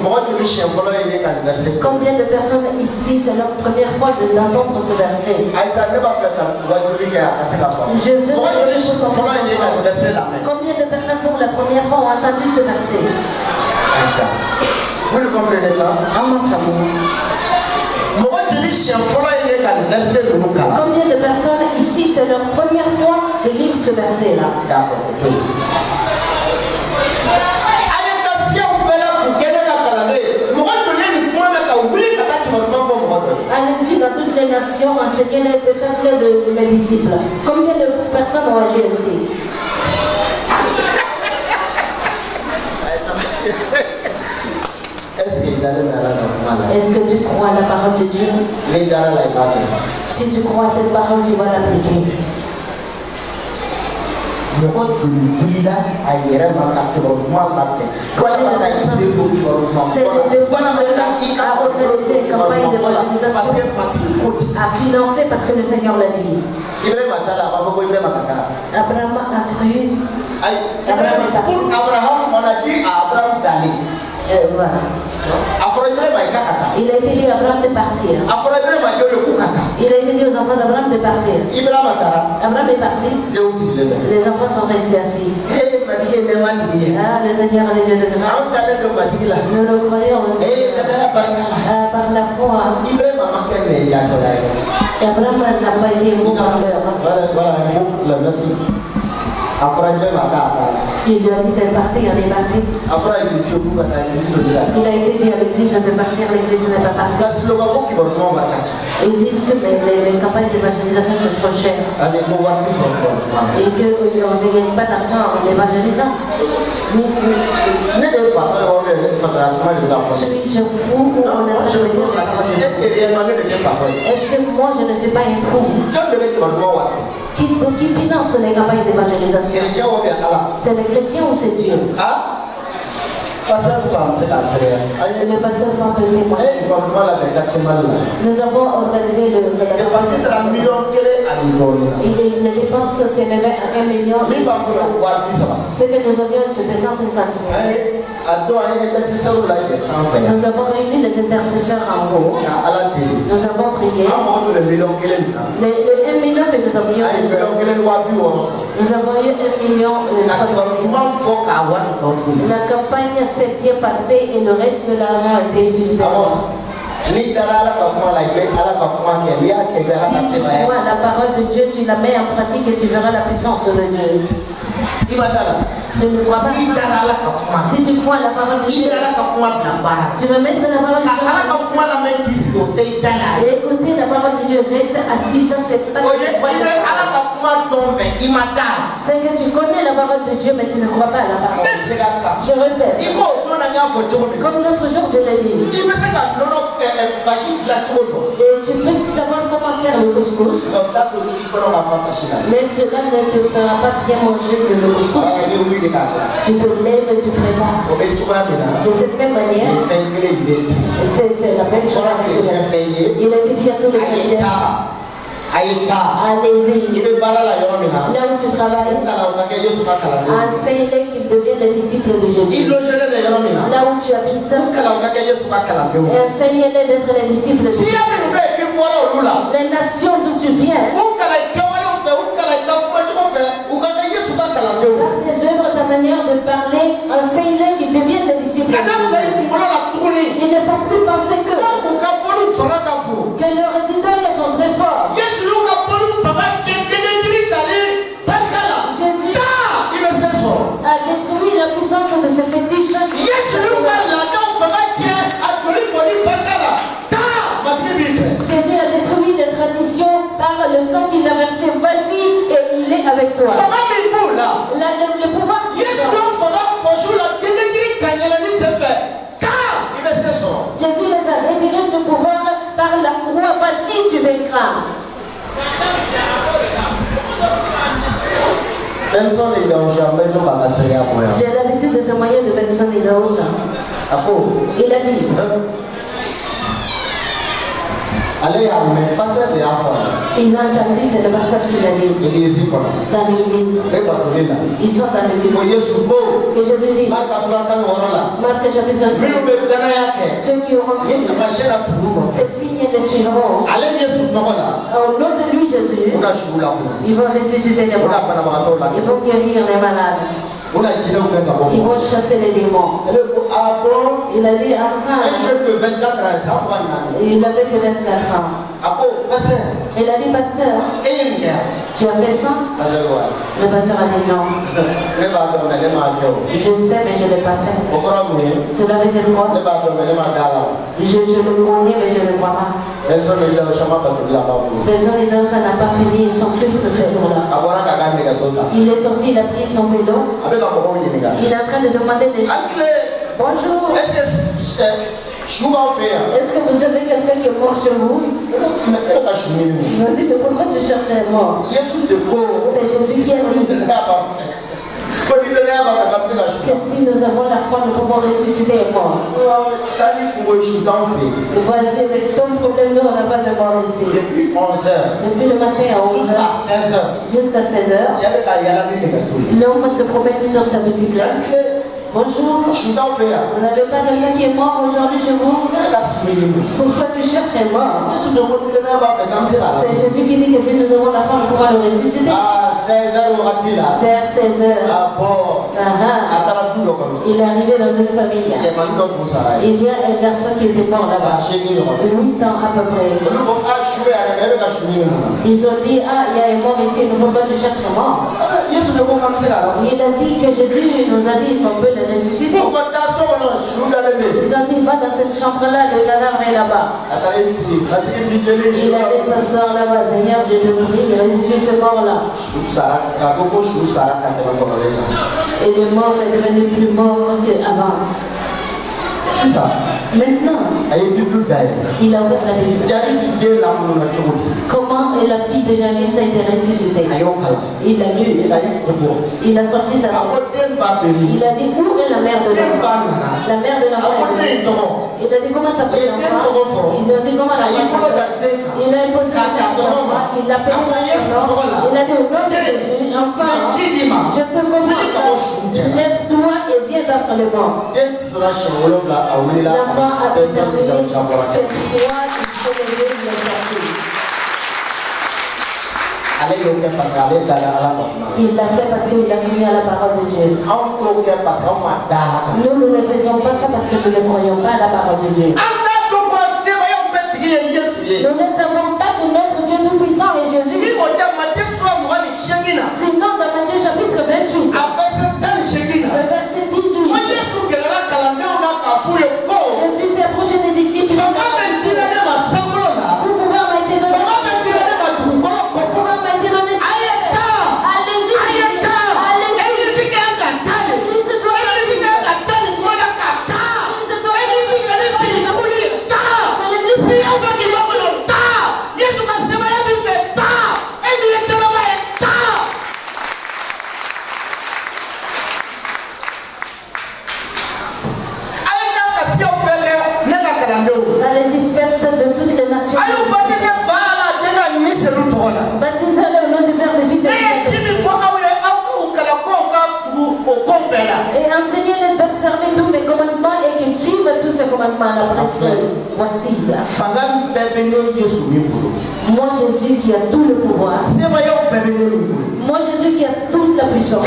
Combien de personnes ici, c'est leur première fois d'entendre ce verset? Je veux combien de personnes pour la première fois ont entendu ce verset? Vous le comprenez pas? Combien de personnes ici, c'est leur première fois de lire ce verset-là? Allez-y dans toutes les nations, enseignez les peuples de mes disciples. Combien de personnes ont agi ainsi? Est-ce que tu crois à la parole de Dieu? Si tu crois à cette parole, tu vas l'appliquer. C'est le devoir à organiser une campagne d'évangélisation, à financer parce que le Seigneur l'a dit. Abraham a cru. Abraham est parti. Abraham, on a dit à Abraham d'aller. Voilà. Il a été dit à Abraham de partir. Il a été dit aux enfants d'Abraham de partir. Abraham est parti. Les enfants sont restés assis. Ah, le Seigneur est Dieu de grâce. Nous le croyons aussi. Par la foi. Et Abraham n'a pas été bon parleur. Il lui a dit de partir, il est parti. Il a été dit à l'église de partir, l'église n'est pas partie. Ils disent que les campagnes d'évangélisation sont trop chères. Et qu'on ne gagne pas d'argent en évangélisant. Suis-je fou ou on a est-ce que moi je ne suis pas un fou? Qui finance les campagnes d'évangélisation? C'est les chrétiens ou c'est Dieu? Le pasteur va témoigner. Nous avons organisé le les dépenses s'élevaient à 1 million. Ce que nous avions, c'était 150 000. Nous avons réuni les intercesseurs en haut. Nous avons prié. Le 1 million que nous avions déjà. Nous avons eu 1 million. La campagne s'est bien passée et le reste de l'argent a été utilisé. Si tu crois la parole de Dieu, tu la mets en pratique et tu verras la puissance de Dieu. Je ne crois pas ça. Si tu crois la parole de Dieu, tu me mets dans la parole de Dieu. Et écoutez la parole de Dieu, reste assis, ça c'est pas c'est que tu connais la parole de Dieu, mais tu ne crois pas à la parole. Je répète. Comme l'autre jour, je l'ai dit. Et tu peux savoir comment faire le couscous. Mais cela ne te fera pas bien manger le couscous. Tu te lèves et tu prépares. De cette même manière, c'est la même chose. Il a dit à tous les chrétiens, allez-y. Là où tu travailles, enseigne-les qu'ils deviennent les disciples de Jésus. Là où tu habites, enseigne-les d'être les disciples de Jésus. Les nations d'où tu viens, par tes œuvres, ta manière de parler, enseigne-les qu'ils deviennent les disciples de Jésus. Ils ne font plus penser que leurs idoles sont très forts. Jésus a détruit la puissance de ce fétiche. Jésus a détruit les traditions par le sang qu'il a versé. Vas-y et il est avec toi. Le pouvoir qui Jésus les a retiré ce pouvoir par la croix. Vas-y, tu vaincras. J'ai l'habitude de témoigner de Benson Idaosa. Il a dit il a entendu, c'est le pasteur qui l'a dit dans l'église. Ils sont dans l'église. Que Jésus dit, Marc chapitre 5, ceux qui auront ces signes les suivront. Au nom de lui, Jésus, ils vont ressusciter les morts. Ils vont guérir les malades. Ils vont chasser les démons. Il a dit, il avait que 24 ans. Il a dit, pasteur, tu as fait ça? Le pasteur a dit non. Je sais, mais je ne l'ai pas fait. Cela veut dire quoi? Je le connais, mais je ne le crois pas. Benson Idaosa n'a pas fini son culte ce jour-là. Il est sorti, il a pris son vélo. Il est en train de demander des gens. Bonjour. Est-ce que vous avez quelqu'un qui est mort chez vous? Ils ont dit, mais pourquoi tu cherches un mort? C'est Jésus qui a dit que si nous avons la foi, nous pouvons ressusciter un mort. Voici, avec ton problème, nous, on n'a pas de mort ici. Depuis le matin à 11h jusqu'à 16h, l'homme se promène sur sa bicyclette. Bonjour. Vous n'avez pas quelqu'un qui est mort aujourd'hui chez vous? Pourquoi tu cherches un mort? C'est Jésus qui dit que si nous avons la foi, on pourra le ressusciter. Vers 16 heures. Il est arrivé dans une famille. Il y a un garçon qui était mort là-bas. 8 ans à peu près. Ils ont dit, ah, il y a un mort ici, pourquoi tu cherches un mort? Il a dit que Jésus nous a dit qu'on peut le ressusciter. Ils ont dit, va dans cette chambre-là, le cadavre est là-bas. Il a dit s'asseoir là-bas, Seigneur, je te prie, ressuscite ce mort-là. Et le mort est devenu plus mort qu'avant. C'est ça. Maintenant, il a ouvert la Bible. Comment la fille de Jairus a été ressuscitée? Il a lu. Il a sorti sa tête. Il a dit, où est la mère de l'enfant? La mère de l'enfant. Il a dit, comment s'appelle l'enfant? Il a dit, comment la mère s'appelle? Il a imposé la question. Il l'a appelé dans son nom. Il a dit, au nom de Jésus, enfant, je te commande, lève-toi et viens d'entre les morts. L'enfant a déterminé cette foi, il s'est levé, il est sorti. Il l'a fait parce qu'il a cru à la parole de Dieu. Nous ne faisons pas ça parce que nous ne croyons pas à la parole de Dieu. Nous ne savons pas que notre Dieu Tout-Puissant est Jésus. Sinon, dans Matthieu chapitre 28, le verset 18, Jésus s'est approché des disciples. Vous pouvez m'aider dans le allez-y, faites de toutes les nations. Baptisez-le au nom du Père, du Fils et du Saint-Esprit. Et enseignez-les d'observer tous mes commandements et qu'ils suivent tous ces commandements à la presque possible. Moi Jésus qui a tout le pouvoir. Moi Jésus qui a toute la puissance.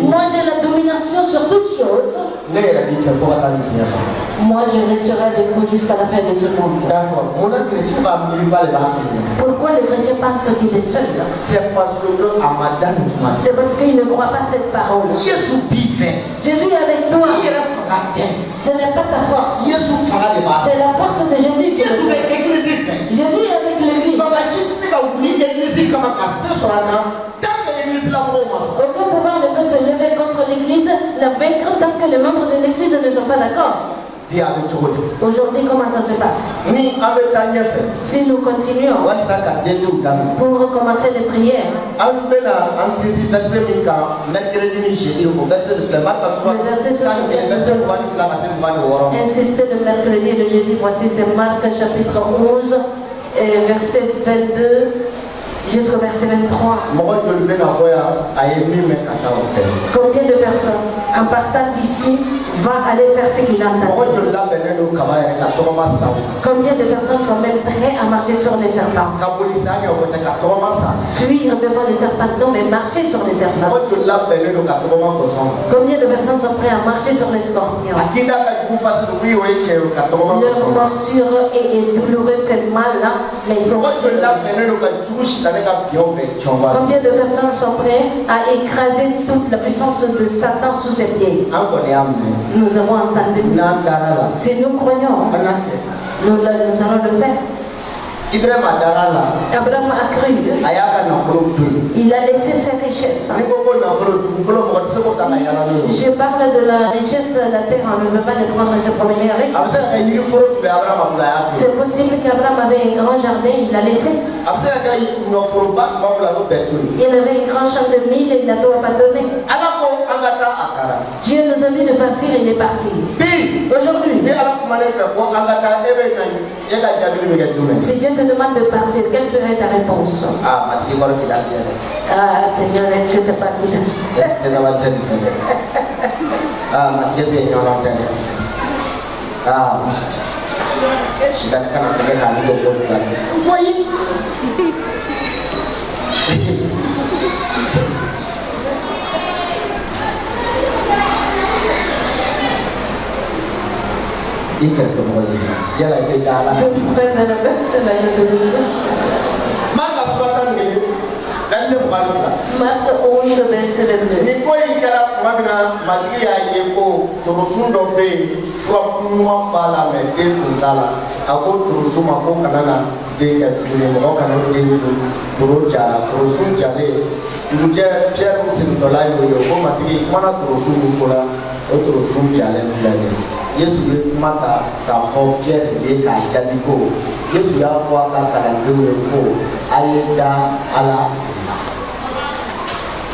Moi j'ai la domination sur toutes choses. Moi je resterai avec vous jusqu'à la fin de ce monde. Pourquoi le chrétien pense qu'il est seul? C'est parce qu'il ne croit pas cette parole. Jésus est avec toi. Ce n'est pas ta force. C'est la force de Jésus qui le fait. Jésus est avec l'église. Aucun pouvoir ne peut se lever contre l'église, la vaincre tant que les membres de l'église ne sont pas d'accord. Aujourd'hui, comment ça se passe? Si nous continuons pour recommencer les prières, insistez le mercredi et le jeudi. Voici, c'est Marc chapitre 11, verset 22 jusqu'au verset 23. Combien de personnes, en partant d'ici, va aller faire ce qu'il entend? Combien de personnes sont même prêtes à marcher sur les serpents? Fuir devant les serpents, non, mais marcher sur les serpents. Combien de personnes sont prêtes à marcher sur les scorpions? Leur morsure est douloureuse, fait mal, là, mais il faut. Combien de personnes sont prêtes à écraser toute la puissance de Satan sous ses pieds? Nous avons entendu. Si nous croyons, nous allons le faire. Abraham a cru. Il a laissé ses richesses. Je parle de la richesse de la terre, on ne veut pas les prendre et se promener avec. C'est possible qu'Abraham avait un grand jardin, il l'a laissé. Il avait un grand champ de mil et il a tout abandonné. Dieu nous a dit de partir et il est parti. Aujourd'hui, si Dieu te demande de partir, quelle serait ta réponse? Ah Seigneur, est-ce que c'est pas tout? Ah, sudah kan tiga kali dua kali. Woi. Ikan kemudian, dia lagi dalam. Maka suratan ini, dan sebuah Marque 11, verset 22. Ni ko in kɛra kuma min na matigi y'a ye ko torosun dɔ bɛ yen fura ɲuman b'a la mɛ den tun t'a la a ko torosun ma ko kana na den kɛ tuguni mɔgɔ kana den dun toro jara torosun jalen dugujɛ Pierre segintɔla y'o ye ko matigi kumana torosun min ko la o torosun jalen filɛ nin ye Yesu ye kuma ta k'a fɔ Pierre ye k'a jaabi ko Yesu y'a fɔ a ka kalandenw ye ko a ye da Ala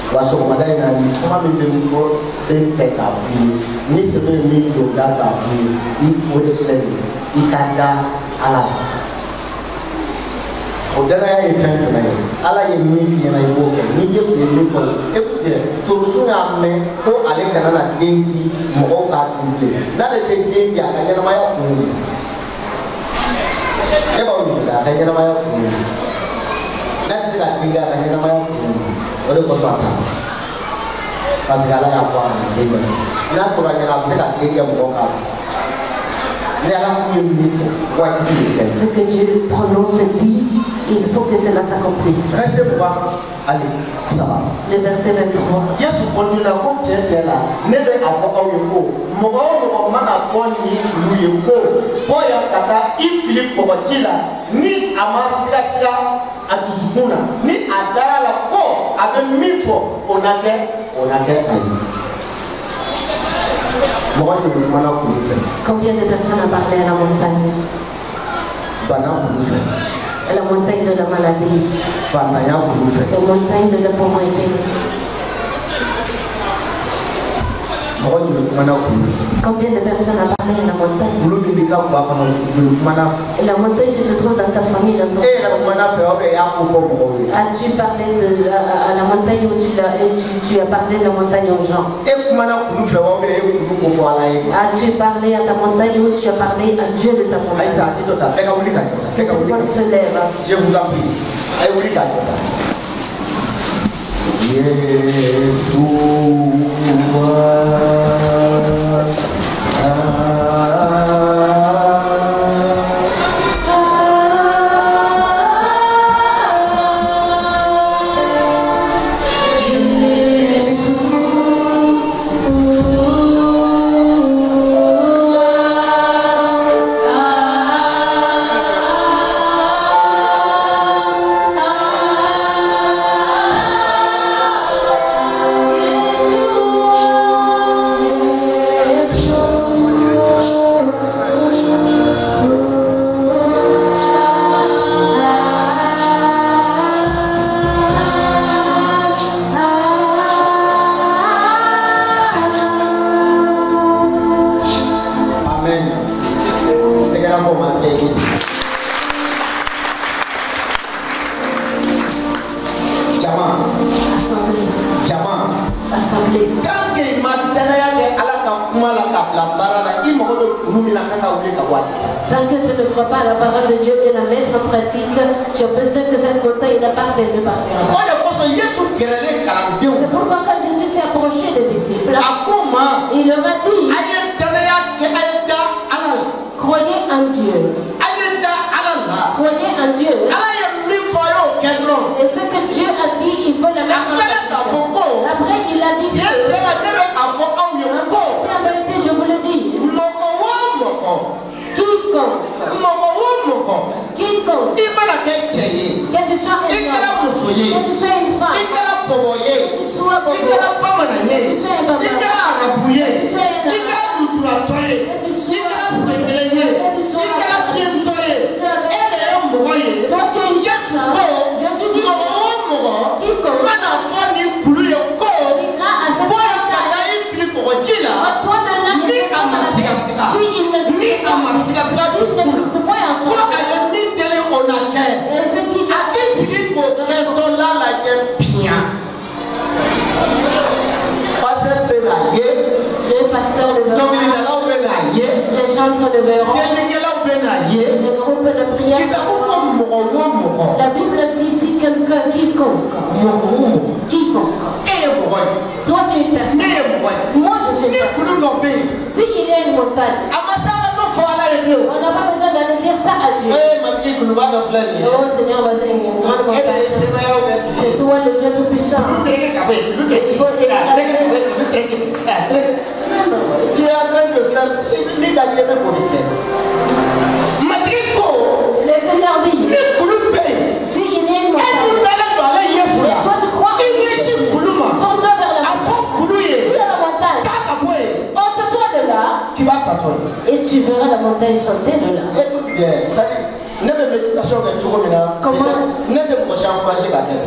wa sɔgɔmada in na ni kuma min bɛ min fɔ e fɛ k'a f'i ye ni sɛbɛn min don da k'a f'i ye o de filɛ nin ye i ka da Ala o danaya ye fɛn jumɛn ye Ala ye min f'i ɲɛna i b'o kɛ ni Yesu ye min fɔ torosun y'a mɛn ko ale kana na den di mɔgɔw k'a dun bilen n'ale tɛ den di a ka ɲɛnamaya kun ye ne b'aw ɲininka a ka ɲɛnamaya kun ye n'a tɛ se ka den di a ka ɲɛnamaya kun ye. O de kosɔn a ta parce que Ala y'a fɔ a ma den kɛ n'a tora ɲɛna a bɛ se ka den kɛ mɔgɔ kan ni Ala kun ye min fɔ waati de kɛ. Ce que Dieu prononce dit, il faut que cela s'accomplisse. Verset 3, allez, ça va. Le verset 23. Yesu continue ko tiɲɛ la ne bɛ a fɔ aw ye ko mɔgɔ o mɔgɔ mana fɔ ni olu ye ko bɔ yan ka taa I fili kɔgɔji la ni a ma sigasiga a dusukun na ni a dara la ko a bɛ min fɔ o na kɛ a ye. Mɔgɔ de bɛ kumana k'olu fɛ. Combien de personnes ont parlé à la montagne? Bana k'olu fɛ. La montagne de la maladie. Fantanya k'olu fɛ. La montagne de la pauvreté. Mɔgɔ de bɛ kumana k'olu fɛ. Combien de personnes ont parlé à la montagne? Olu min bɛ ka ba kɔnɔ joli kumana. La montagne qui se trouve dans ta famille, dans ton E yɛrɛ kumana fɛ o bɛ y'a ko fɔ mɔgɔw ye. As-tu parlé à la montagne où tu as parlé de la montagne aux gens? E kumana k'olu fɛ o bɛ e k'olu ko fɔ Ala ye. As-tu parlé à ta montagne où tu as parlé à Dieu de ta montagne? Aïssa, i jɔ ta bɛɛ ka wuli ka jɔ ta. Que tout le monde se lève. Je vous en prie. A ye wuli ka jɔ ta. Yesu Tant que tu ne crois pas à la parole de Dieu et la mettre en pratique, tu as besoin que cette montagne n'appartienne ne partira pas. C'est pourquoi quand Jésus s'est approché des disciples, il leur a dit, croyez en Dieu. Croyez en Dieu. Et ce que Dieu a dit, il faut le mettre en pratique. Après, il a dit, en vérité, je vous le dis. Quiconque, que tu sois un homme, que tu sois une femme, que tu sois bobo, que tu sois un baba, que tu sois un arabe, que tu sois toi tu es une personne. Jésus dit, quiconque ira à cette montagne, toi de là, si il ne dit pas, si ce n'écoute pas ensemble, et ce qui a Pasteur peut gens se leveront. Le groupe de prière. La Bible dit si quelqu'un, quiconque. Toi tu es une personne. Moi je suis une personne. S'il y a une montagne, on n'a pas besoin d'aller dire ça à Dieu. Oh Seigneur, vas-y, une grande montagne. C'est toi le Dieu Tout-Puissant. Tu es en train de faire. Le Seigneur dit, s'il y a une montagne, et toi tu crois, tourne-toi vers la montagne. Porte-toi de là, et tu verras la montagne sauter de là.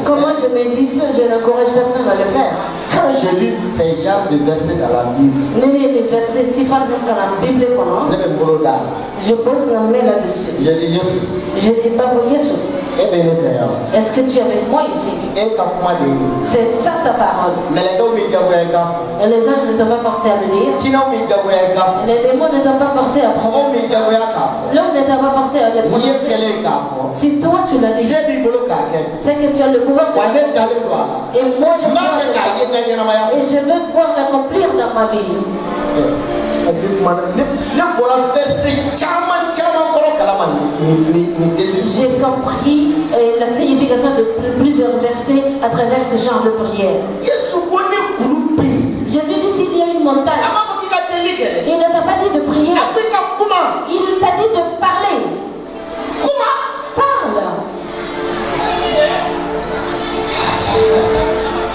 Comment je médite, je n'encourage personne à le faire. Quand je lis ces genres de versets dans la Bible, les versets si fort dans la Bible, je pose la main là-dessus. Je dis pas pour Jésus. Est-ce que tu es avec moi ici? C'est ça ta parole. Les anges ne t'ont pas forcé à le lire. Les démons ne t'ont pas forcé à prononcer ça. L'homme ne t'a pas forcé à le prononcer. Si toi tu l'as dit, c'est que tu as le pouvoir de. Et moi je crois et je veux pouvoir l'accomplir dans ma vie. J'ai compris la signification de plusieurs versets à travers ce genre de prière. Jésus dit s'il y a une montagne, il ne t'a pas dit de prier, il t'a dit de parler. Parle.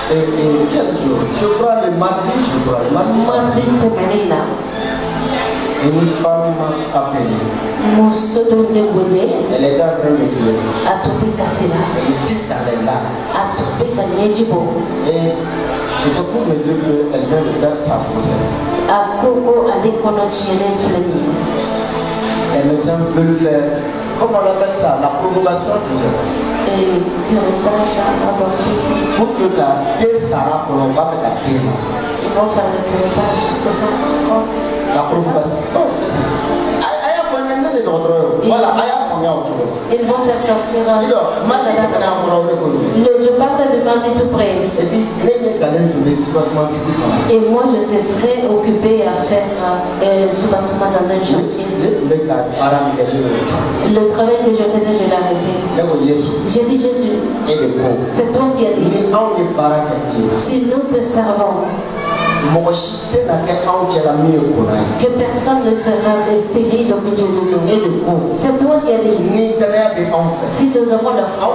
Et quel jour? Je crois le mardi, une femme appelée. Elle était en train de pleurer. Elle était dans les larmes. Et c'était pour me dire qu'elle vient de perdre sa grossesse. Les médecins veulent faire, comment on appelle ça, la prolongation du sein. Pour que ta thé Sarah prolonge avec la thé. Ils vont faire le curettage, c'est ça? La prolongation. Non, c'est ça. Voilà, ils vont faire sortir un. Je parle de mardi tout près. Et moi j'étais très occupé à faire soubassement dans un chantier. Le travail que je faisais, je l'ai arrêté. J'ai dit Jésus, c'est toi qui as dit. Si nous te servons, que personne ne sera stérile au milieu de nous. C'est toi qui as dit. Si nous avons la foi,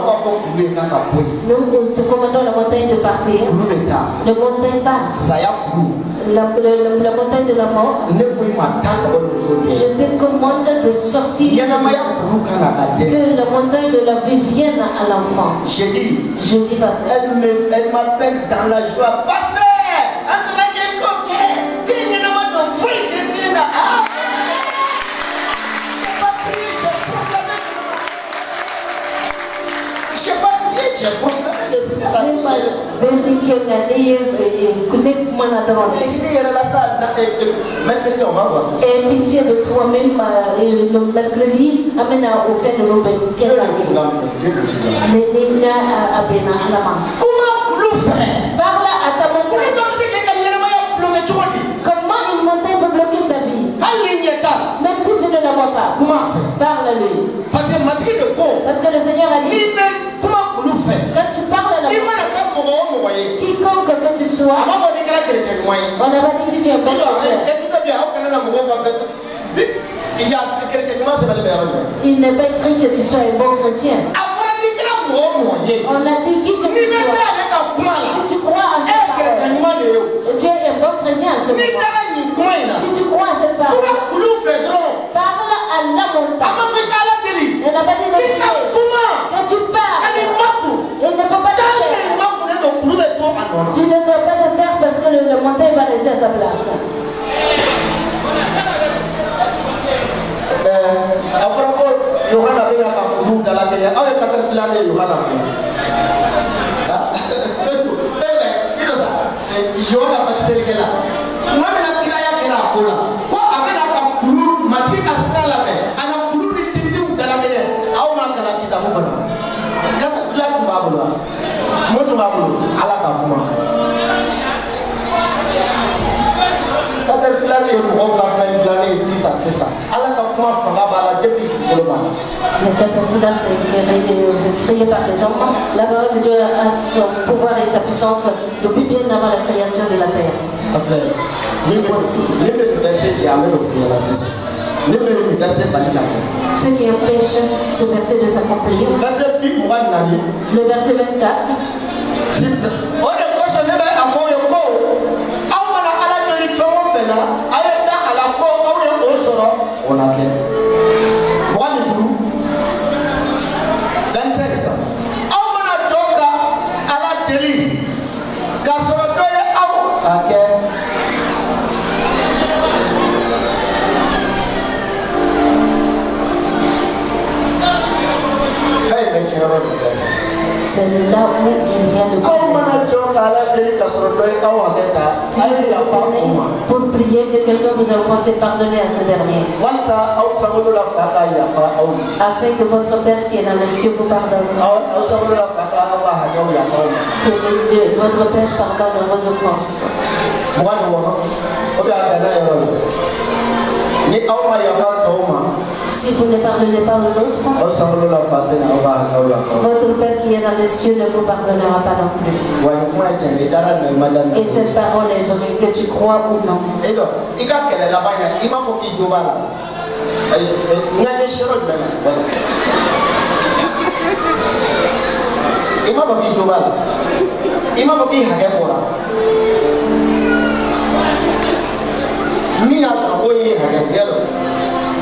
nous te commandons la montagne de partir. La montagne passe. La montagne de la mort. Je te commande de sortir. Que la montagne de la vie vienne à l'enfant. Je dis pas ça. Elle m'appelle dans la joie. Et pitié de toi-même, le mercredi, amène au fait de l'eau. Parle à ta montagne. Comment une montagne peut bloquer ta vie? Même si tu ne la vois pas. Parle-lui. Parce que le Seigneur a dit, quand tu parles à la montagne, quiconque que tu sois, on n'a pas dit si tu es un bon chrétien. Il n'est pas écrit que tu sois un bon chrétien. On a dit qui que tu sois. Si tu crois en cette parole, tu es un bon chrétien en ce moment. Si tu crois en cette parole, parle à la montagne. On n'a pas dit de prier. Quand tu parles, il ne faut pas te faire. Tu ne dois pas te faire parce que le montagne va rester à sa place. matri asra la me ana kulu ni tindi udala mene aw ma kala kitabu bana kan la tubabula moto babulu ala ka kuma kadar plan yo ko ka fa plan sisa sisa ala ka kuma fanga bala depuis global. Le caterpillar, c'est créé par les hommes. La parole de Dieu a son pouvoir et sa puissance depuis bien avant la création de la terre. Ce qui empêche ce verset de s'accomplir. Le verset 24. C'est là où il y a le pour prier que quelqu'un vous a offensé, pardonnez à ce dernier. Afin que votre Père qui est dans les cieux vous pardonne. Que votre Père pardonne vos offenses. Si vous ne pardonnez pas aux autres, votre Père qui est dans les cieux ne vous pardonnera pas non plus. Et cette parole est vraie, que tu crois ou non.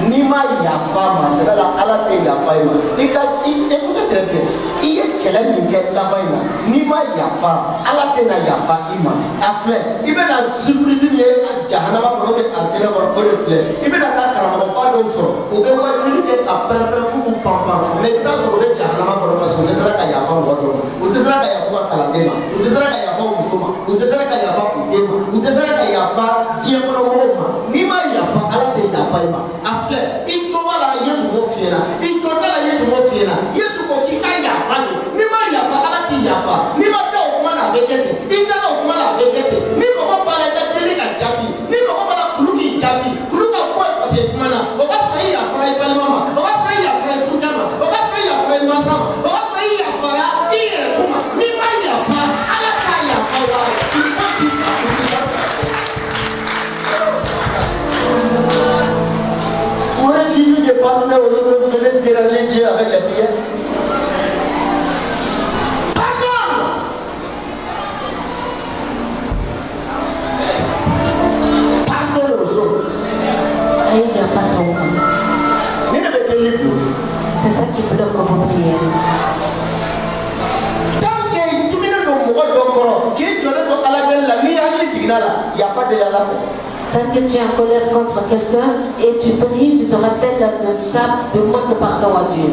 Ni ma yafa ma sera la ala te yafa ma écoute très bien qui est quelle est la baina ni ma yafa ala te na yafa ima afle ibena surprise ni jahannama ko be antena ko le ple ibena ta karama ba do so o be wa tuli ke après fu ku pampa mais ta so be jahannama ko so ne sera ka yafa mo do o te sera ka yafa kala dema o te sera ka yafa musuma o te sera ka yafa ku dema o te sera ka yafa tie ko mo ni ma yafa ala te yafa ima afle itobala yesu mo fiena itobala yesu mo fiena yesu ko kika yafa ni ma yafa ala ti yafa ni ma ta o mana bekete indala o mana bekete ni ko ba la beteli ka jabi ni ko ba la kuluki jabi kuluka ko se mana o ba sai ya frai bal mama o ba sai ya frai sujama o ba sai ya frai masama o ba sai ya fara ire kuma ni ma yafa ala ta yafa wa on refuse de pardonner aux autres, vous venez déranger Dieu avec les prières. Pardonne! Pardonne aux autres. C'est ça qui bloque vos prières. Tant que tu me donnes mon qui est il n'y a pas de la Tant que tu es en colère contre quelqu'un et tu pries, tu te rappelles de ça, demande pardon à Dieu.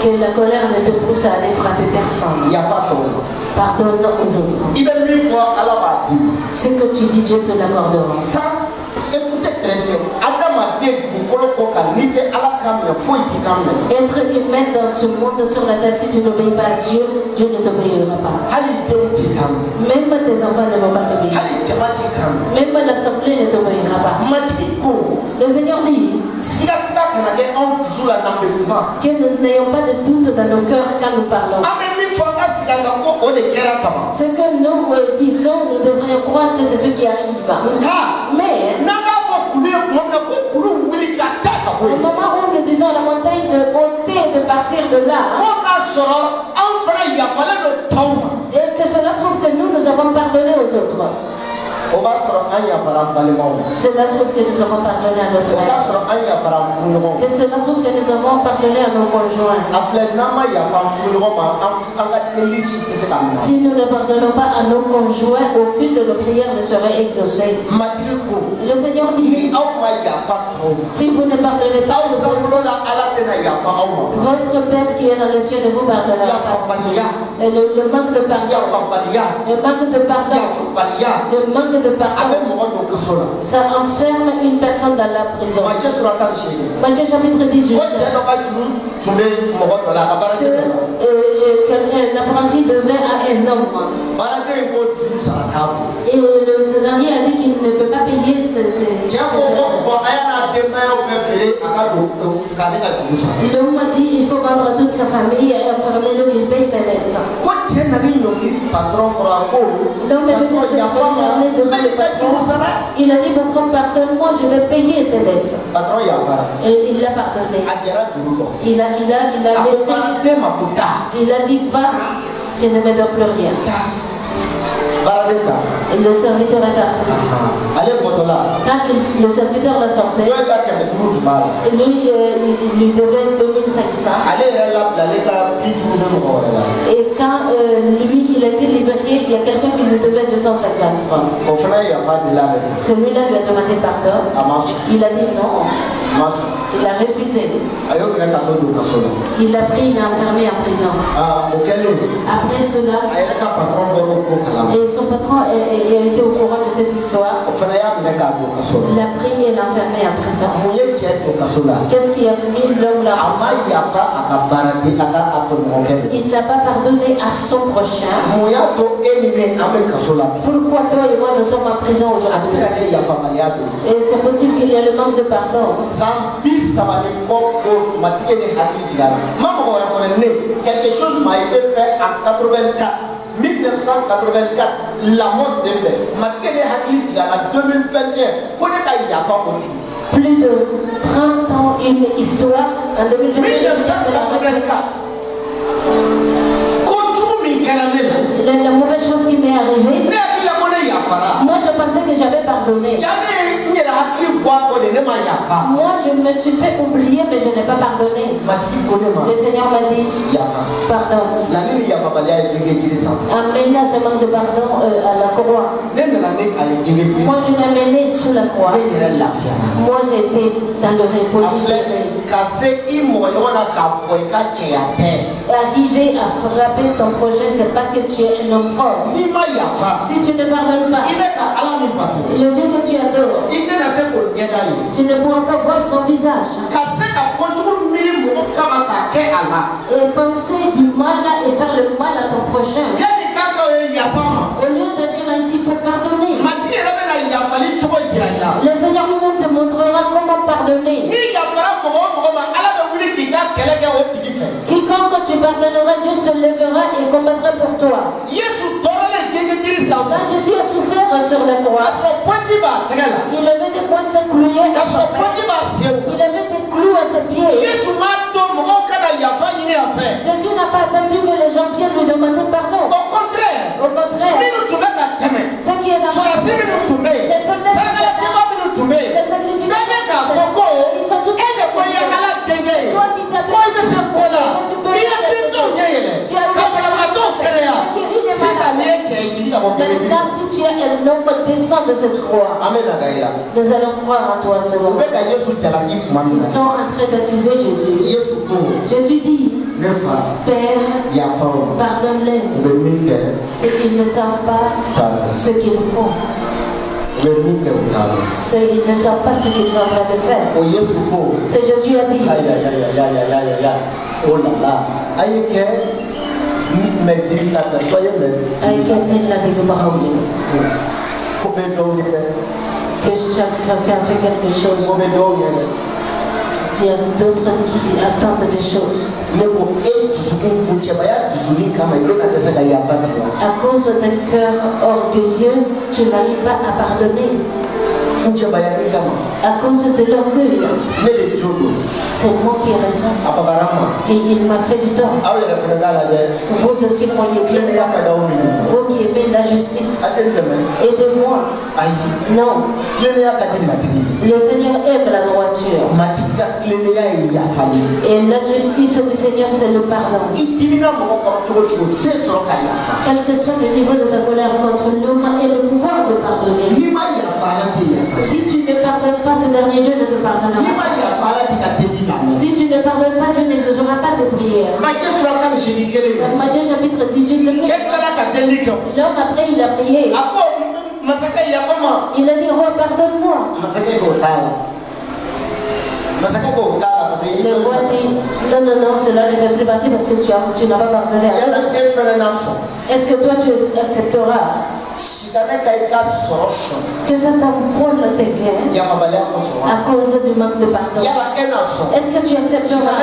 Que la colère ne te pousse à aller frapper personne. Pardonne aux autres. Ce que tu dis, Dieu te l'accordera. Être humain dans ce monde sur la terre, si tu n'obéis pas à Dieu, Dieu ne t'obéira pas. Même tes enfants ne vont pas t'obéir. Même l'assemblée ne t'obéira pas. Le Seigneur dit que nous n'ayons pas de doute dans nos cœurs quand nous parlons. Ce que nous disons, nous devrions croire que c'est ce qui arrive. Mais au moment où nous disons à la montagne de ôter et de partir de là, et que cela trouve que nous avons pardonné aux autres. Cela trouve que nous avons pardonné à notre frère. Que cela trouve que nous avons pardonné à nos conjoints. Si nous ne pardonnons pas à nos conjoints, aucune de nos prières ne serait exaucée. Le Seigneur dit, si vous ne pardonnez pas aux autres, votre Père qui est dans le ciel ne vous pardonnera pas. Et le manque de pardon, le manque de pardon, le manque de pardon, ça enferme une personne dans la prison. Matthieu chapitre 18. Un apprenti devait à un homme. Et ce dernier a dit qu'il ne peut pas payer l'homme a dit il faut vendre toute sa famille et informer-le qu'il paye mes dettes. L'homme est venu se prosterner devant le patron. Il a dit patron, pardonne-moi, je vais payer tes dettes. Et il l'a pardonné. Il a laissé. Il a dit va, tu ne me dois plus rien. Et le serviteur est parti. Quand le serviteur l'a sorti, lui, il lui devait 2500. Et quand lui, il a été libéré, il y a quelqu'un qui lui devait 250 francs. Celui-là lui a demandé pardon. Il a dit non. Il a refusé. Il a pris, il l'a enfermé en prison. Après cela, et son patron a été au courant de cette histoire. Il a pris et l'a enfermé en prison. Qu'est-ce qui a mis l'homme là? Il n'a pas pardonné à son prochain. Pourquoi toi et moi nous sommes en prison aujourd'hui? Et c'est possible qu'il y ait le manque de pardon. Quelque chose m'a été fait en 84. 1984, la mort s'est faite. En 2021, plus de 30 ans, une histoire en 2021. 1984. La mauvaise chose qui m'est arrivée, moi je pensais que j'avais pardonné. Moi je me suis fait oublier mais je n'ai pas pardonné. Le Seigneur m'a dit pardon. Amène ce manque de pardon à la croix. Moi je l'ai amené sous la croix. Moi j'étais dans le repos. Arriver à frapper ton prochain, c'est pas que tu es un homme fort. Si tu ne pardonnes pas, le Dieu que tu adores, tu ne pourras pas voir son visage. Et penser du mal et faire le mal à ton prochain. Au lieu de dire ainsi, il faut pardonner. Le Seigneur lui-même te montrera comment pardonner. Quiconque tu pardonneras, Dieu se lèvera et combattra pour toi. Quand Jésus a souffert sur la croix, il avait des pointes clouées à son pied. Il avait des clous à ses pieds. Jésus n'a pas attendu que les gens viennent lui demander pardon. Au contraire, ce qui est dans les soldats, les sacrificateurs, ils sont tous toi qui maintenant, si tu es un homme, descends de cette croix. Nous allons croire en toi ce moment. Ils sont en train d'accuser Jésus. Jésus dit, Père, pardonne-les, c'est qu'ils ne savent pas ce qu'ils font. Ils ne savent pas ce qu'ils sont en train de faire. C'est Jésus a dit. Oh là là. Que quelqu'un fait quelque chose. Il y a d'autres qui attendent des choses. À cause d'un cœur orgueilleux, tu n'arrives pas à pardonner. À cause de l'orgueil. C'est moi qui ai raison. Et il m'a fait du tort. Vous aussi croyez bien. Vous qui aimez la justice. Aidez-moi. Non. Le Seigneur aime la droiture. Et la justice du Seigneur, c'est le pardon. Quel que soit le niveau de ta colère contre l'homme et le pouvoir de pardonner. Si tu ne pardonnes pas, ce dernier Dieu ne te pardonnera pas. Si tu ne pardonnes pas, Dieu n'exaucera pas tes prières. Matthieu chapitre 18. L'homme après il a prié. Il a dit, roi, pardonne-moi. Le roi dit, non, cela ne fait plus partie parce que tu n'as pas pardonné. Est-ce que toi tu accepteras que ça t'envole tes gains à cause du manque de pardon? Est-ce que tu accepteras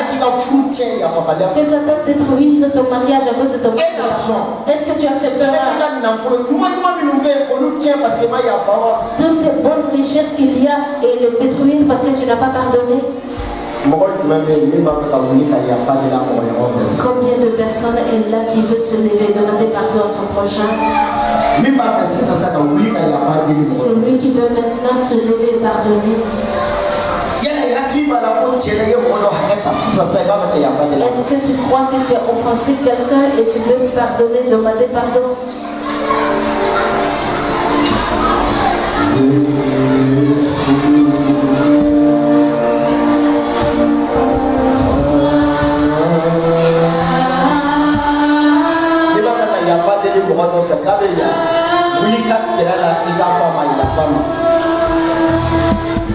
que ça te détruise ton mariage à cause de ton mariage? Est-ce que tu accepteras toutes les bonnes richesses qu'il y a et les détruire parce que tu n'as pas pardonné? Combien de personnes est là qui veut se lever, demander pardon à son prochain? C'est lui qui veut maintenant se lever et pardonner. Est-ce que tu crois que tu as offensé quelqu'un et tu veux lui pardonner, demander pardon?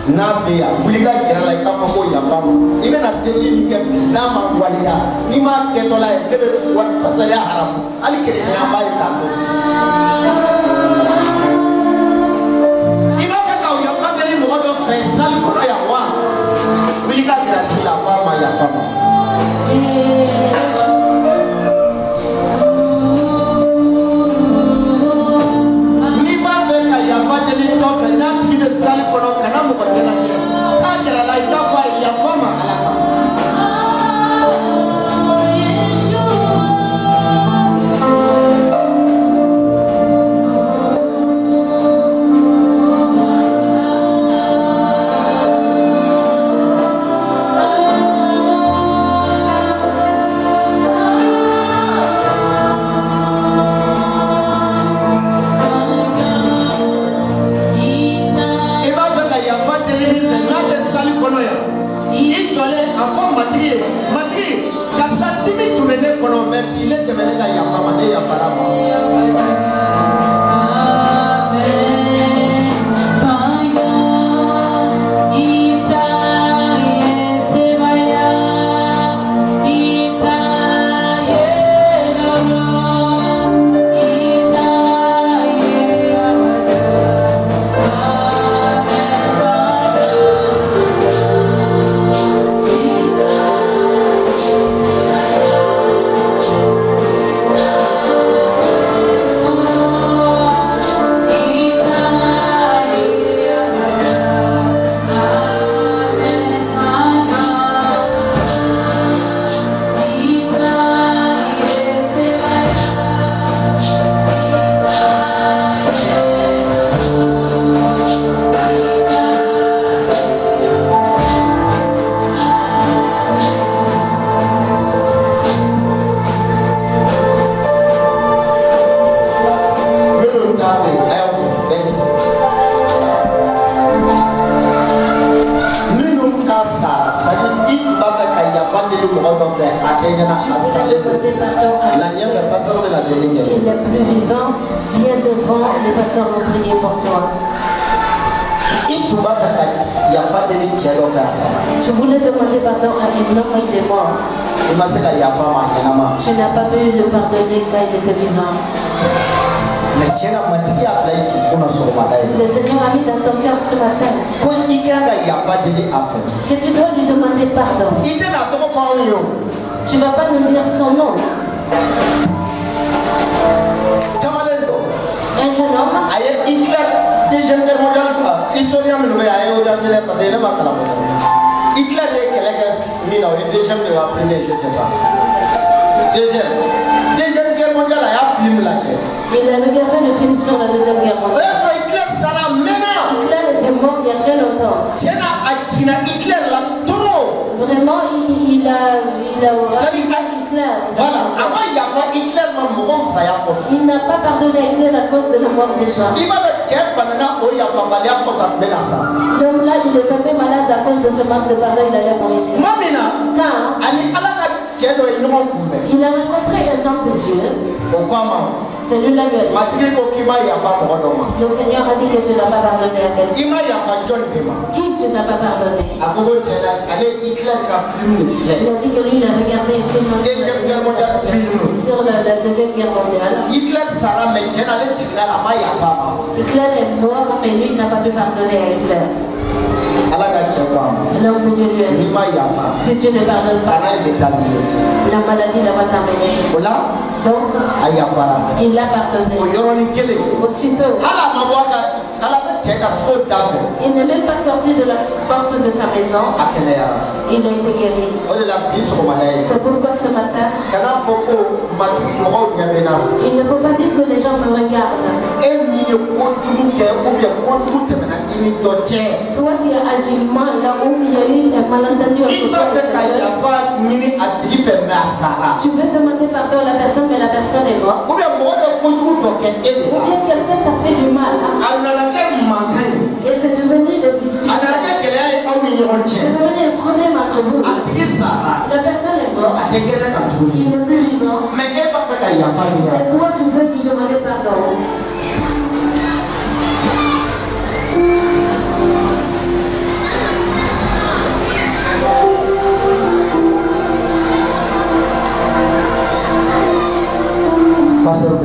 Nabia, Buliga Kerala, Kapo, Yapam, even at the Lim Nama Walia, Nima Ketola, what Pasaya Haram, Alikation by Tato. Even now, your family model of Sal Korea one, Buliga Kerala, Pama Yapama. Tu voulais demander pardon à un homme, il est mort. Tu n'as pas pu le pardonner quand il était vivant. Le Seigneur a mis dans ton cœur ce matin que tu dois lui demander pardon. Tu ne vas pas nous dire son nom. Un jeune homme. Deuxième guerre mondiale, l'historien me l'a dit parce qu'il n'a pas la photo. Hitler est deuxième de la première, je ne sais pas. Deuxième guerre mondiale, il y a un film là. Il a regardé le film sur la deuxième guerre mondiale. Hitler, ça l'a mené. Hitler était mort il y a très longtemps. Hitler l'a trop. Vraiment, il a Hitler. Voilà, avant il y a pas Hitler, il n'a pas pardonné Hitler à cause de la mort des gens. L'homme là, il est tombé malade à cause de ce manque de pardon, il allait mourir. Quand il a rencontré un homme de Dieu, Celui-là lui a dit. Le Seigneur a dit que tu n'as pas pardonné à quelqu'un. Qui tu n'as pas pardonné? Il a dit que lui, il a regardé un film sur la Deuxième Guerre mondiale. Hitler est mort, mais lui, il n'a pas pu pardonner à Hitler. L'homme de Dieu lui a dit, si tu ne pardonnes pas, la maladie va t'amener. Donc, il l'a pardonné. Aussitôt, il n'est même pas sorti de la porte de sa maison. Il a été guéri. C'est pourquoi ce matin, il ne faut pas dire que les gens me regardent. Toi qui as agi mal là où il y a eu un malentendu, tu veux demander pardon à la personne, mais la personne est morte. Ou bien quelqu'un t'a fait du mal. Et c'est devenu des disputes. C'est devenu un problème entre vous. La personne est morte. Il n'est plus vivant. Mais toi, tu veux lui demander pardon. Pastor B.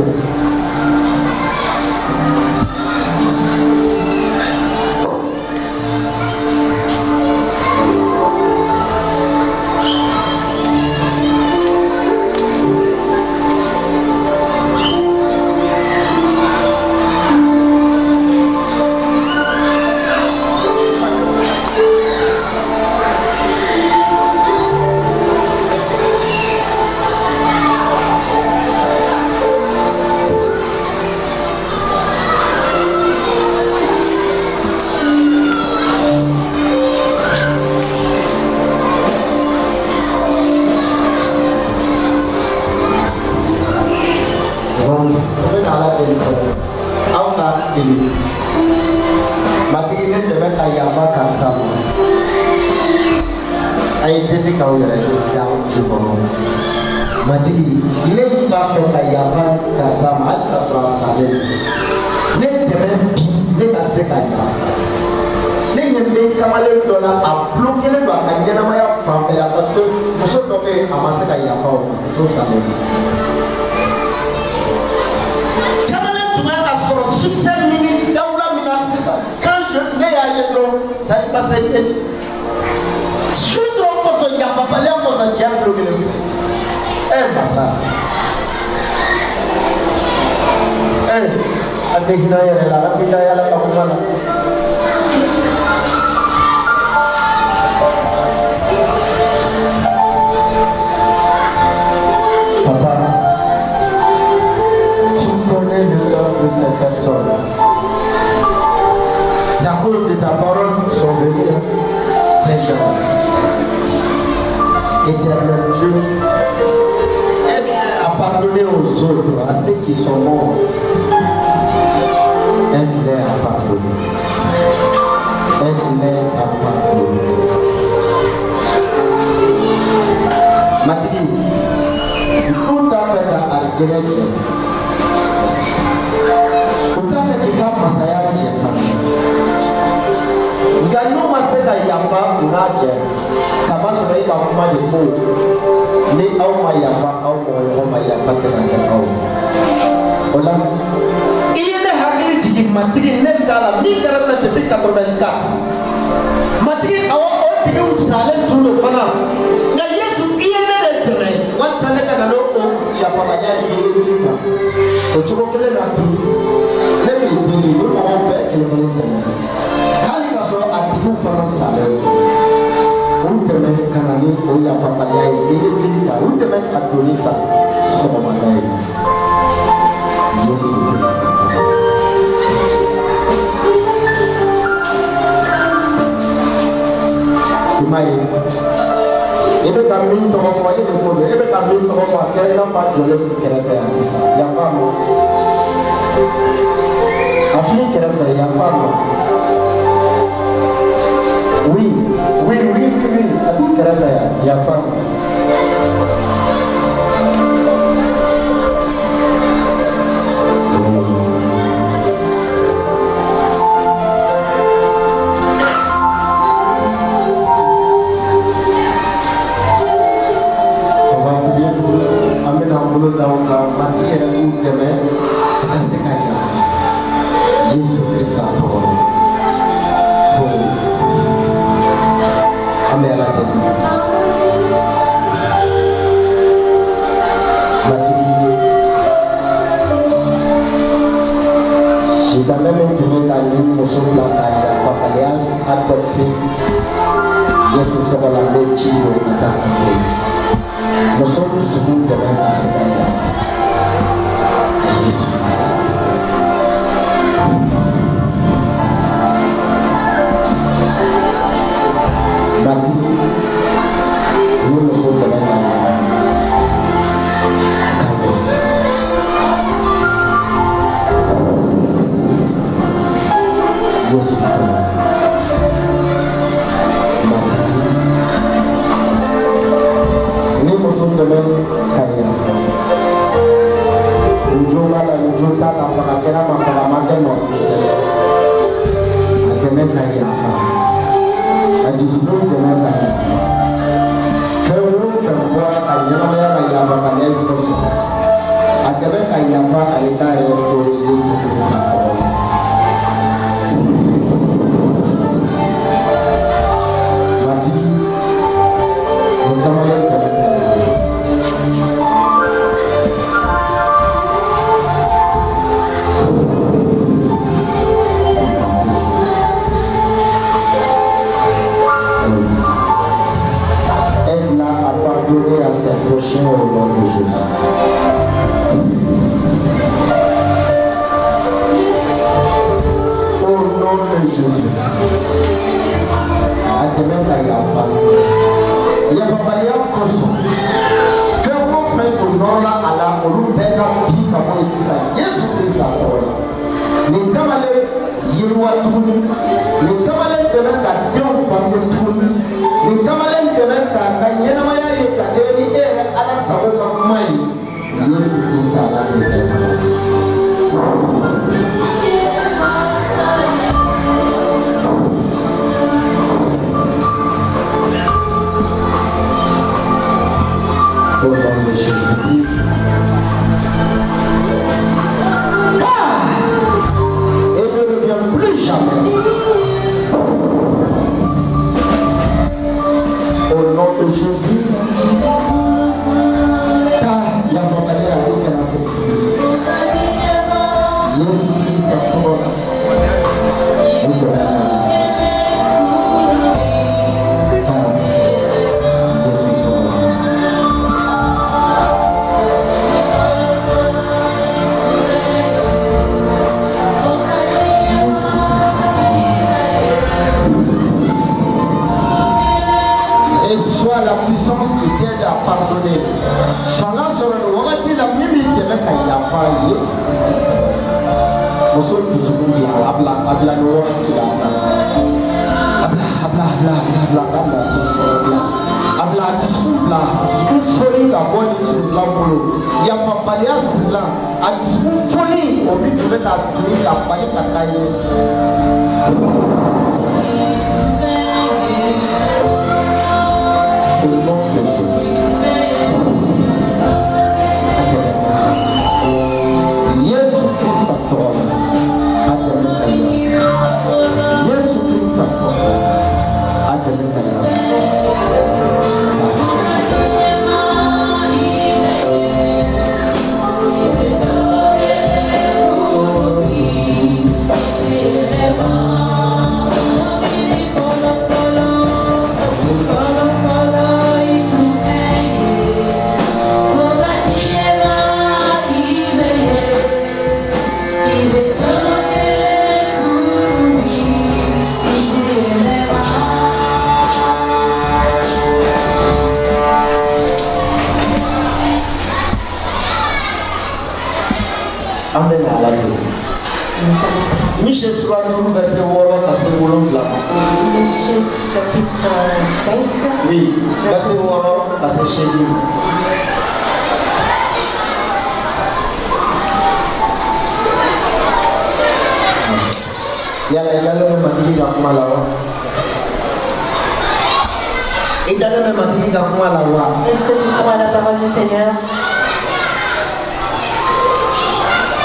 Nous sommes tous unis de même à ce moment-là. Jésus-Christ. Bâti, nous sommes de même à Jésus-Christ. Demain kaya njoma la njota la pakakera mapakamake no demain kaya ajusuru demain kaya fewu fembora kaya maya kaya makane koso demain kaya fa alita restore Yesu Kristo mati ntamale à s'approcher au nom de Jésus. Au nom de Jésus. À demain, il y a pas. Il y a pas de cause. Fais-moi faire ton nom là à la Olubeka qui va voir ça. Jésus Christ a parlé. Les camarades, ils voient tout. Les camarades de la Dieu parlent tout. Les camarades de la Kanyana. Ala saboka mai Yesu Kristo ala au nom de Jésus-Christ. Et ne revient plus jamais. Au nom de Jésus. La puissance qui t'aide à pardonner. Changa sur le wagati la mimi de la kayafa Yesu Kristo. Moso tusukundi abla no wagati la. Abla tusukundi. Abla tusukundi la bonne islam polo. Ya papalia islam. A tusukundi o mi tuve la sini la pali kataye. Au nom de Jésus. Jésus Christ a parlé. Jésus Christ a parlé. Amen à la vie. Michel soit nous verset Woro verset Wolo là. Michel chapitre 5. Oui, verset Woro verset Chéri. Yala yala matiki kakuma lawa. Idale matiki kakuma lawa. Est-ce que tu crois à la parole du Seigneur?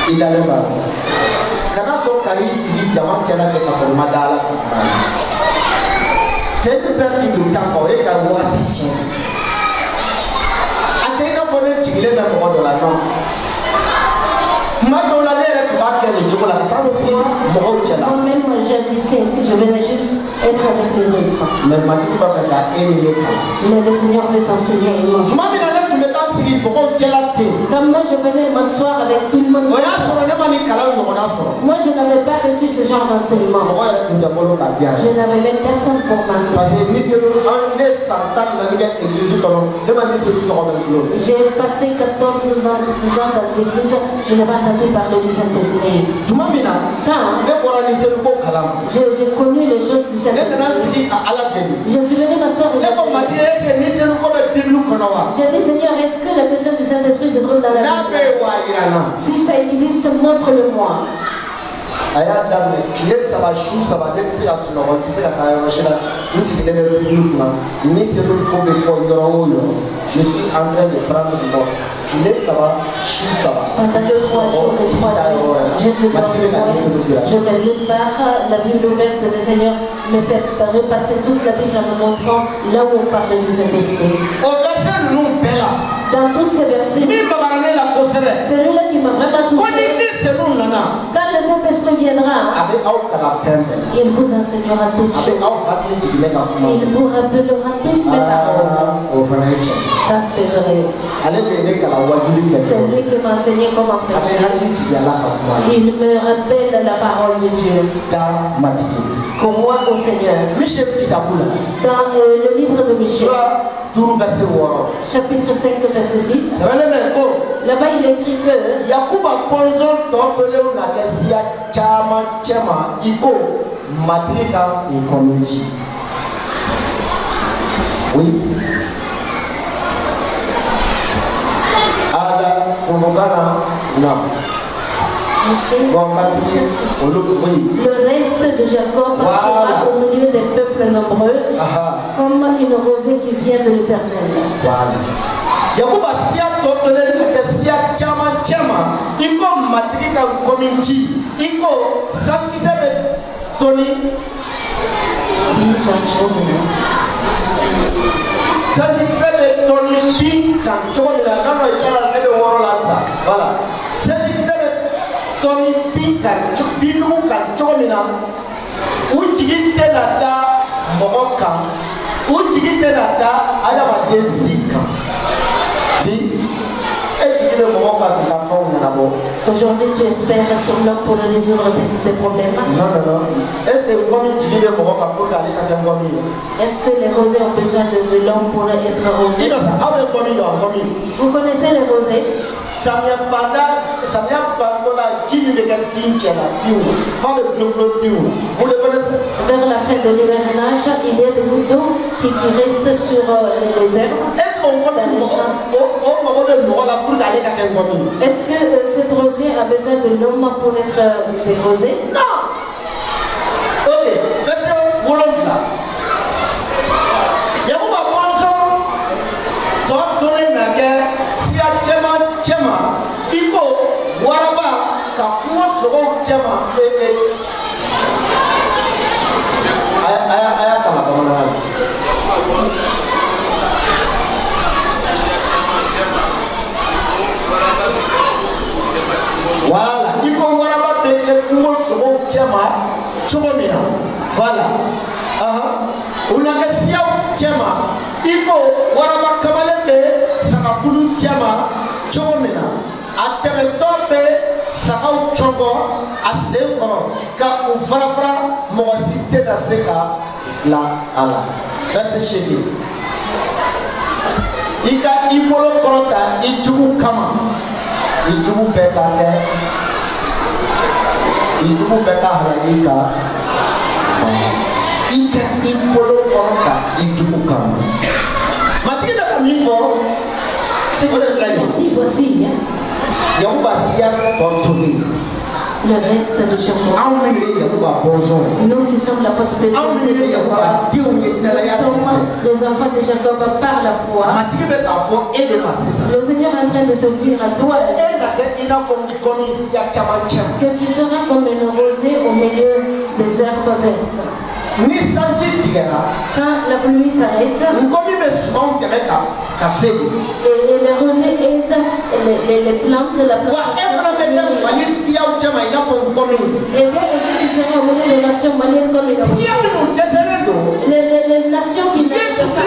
Il a le bas. Quand on a dit diamant, c'est là que son madala. C'est le père qui nous t'a et qui a voix titien. A quel moment faut-il tirer dans le monde de la norme? Madonna Moi-même, j'agissais ainsi, je venais juste être avec les autres. Mais le Seigneur veut t'enseigner et m'enseigner. Comme moi, je venais m'asseoir avec tout le monde. Moi, je n'avais pas reçu ce genre d'enseignement. Je n'avais même personne pour m'enseigner. J'ai passé 14 ans dans l'église, je n'ai pas entendu parler du Saint-Esprit. Quand j'ai connu les choses du Saint-Esprit, je suis venu m'asseoir et j'ai dit, Seigneur, est-ce que la question du Saint-Esprit se trouve dans la Bible? Si ça existe, montre-le-moi. Je suis en train de prendre du vote. Pendant 3 jours et 3 nuits, je me prépare la Bible ouverte. Le Seigneur me fait repasser toute la Bible en me montrant là où on parle du Saint-Esprit. Dans tous ces versets, celui-là qui m'a vraiment touché, quand le Saint-Esprit viendra, il vous enseignera toutes choses. Il vous rappellera toutes mes paroles. Ça c'est vrai. C'est lui qui m'a enseigné comment prêcher. Il me rappelle la parole de Dieu. Comme moi au Seigneur. Dans le livre de Michée, chapitre 5, verset 6, là-bas il écrit que oui. Non. Le reste de Jacob passera au milieu des peuples nombreux comme une rosée qui vient de l'Éternel. Voilà. Tony Pika, Chupinu can Chomina, Uchigita, Momoka, Uchigita, Alaba Desika. Aujourd'hui, tu espères sur l'homme pour résoudre tes problèmes? Non. Est-ce que les rosés ont besoin de l'homme pour être rosés? Vous connaissez les rosés? Vers la fin de l'hivernage, il y a des gouttes d'eau qui restent sur les herbes. Est-ce que cette rosée a besoin de l'homme pour être dérosée? Non. Ok, verset 11 là. Voilà, il faut voir voilà. On a Tiama, Iko, Waraba Kamalebe, Sakabulu Tiama, Chomina, Atemetope, Sakau Chogo, Aseko, Ka Ufrafra, Moasite da Seka, La Ala. That's the shady. Ika Ipolo Korota, Ijubu Kama, Ijubu Beka, Ijubu Beka Halika. Ika Ipolo Korota, Ijubu Kama. Matina Kamifo, c'est quoi le dit voici. Yahubasia Tontoni. Le reste de Jacob. Nous qui sommes la possibilité de Jacob. Nous sommes les enfants de Jacob par la foi. Le Seigneur est en train de te dire à toi que tu seras comme une rosée au milieu des herbes vertes. Quand la pluie s'arrête et les rosées aident les plantes, la plante Et toi aussi tu seras au milieu des nations maliennes comme les nations. Les nations qui ne sont pas.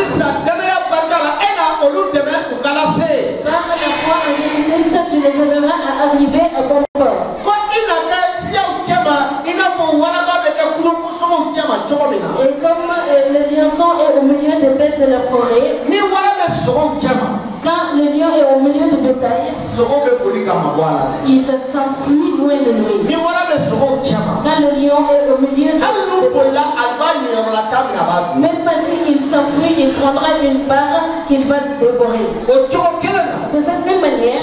Par la foi en Jésus-Christ, tu les aideras à arriver à bon port. Et comme le lionceau est au milieu des bêtes de la forêt, quand le lion est au milieu du bétail, il s'enfuit loin de lui. Quand le lion est au milieu de même si il s'enfuit, il prendra une barre qu'il va dévorer. De cette même manière,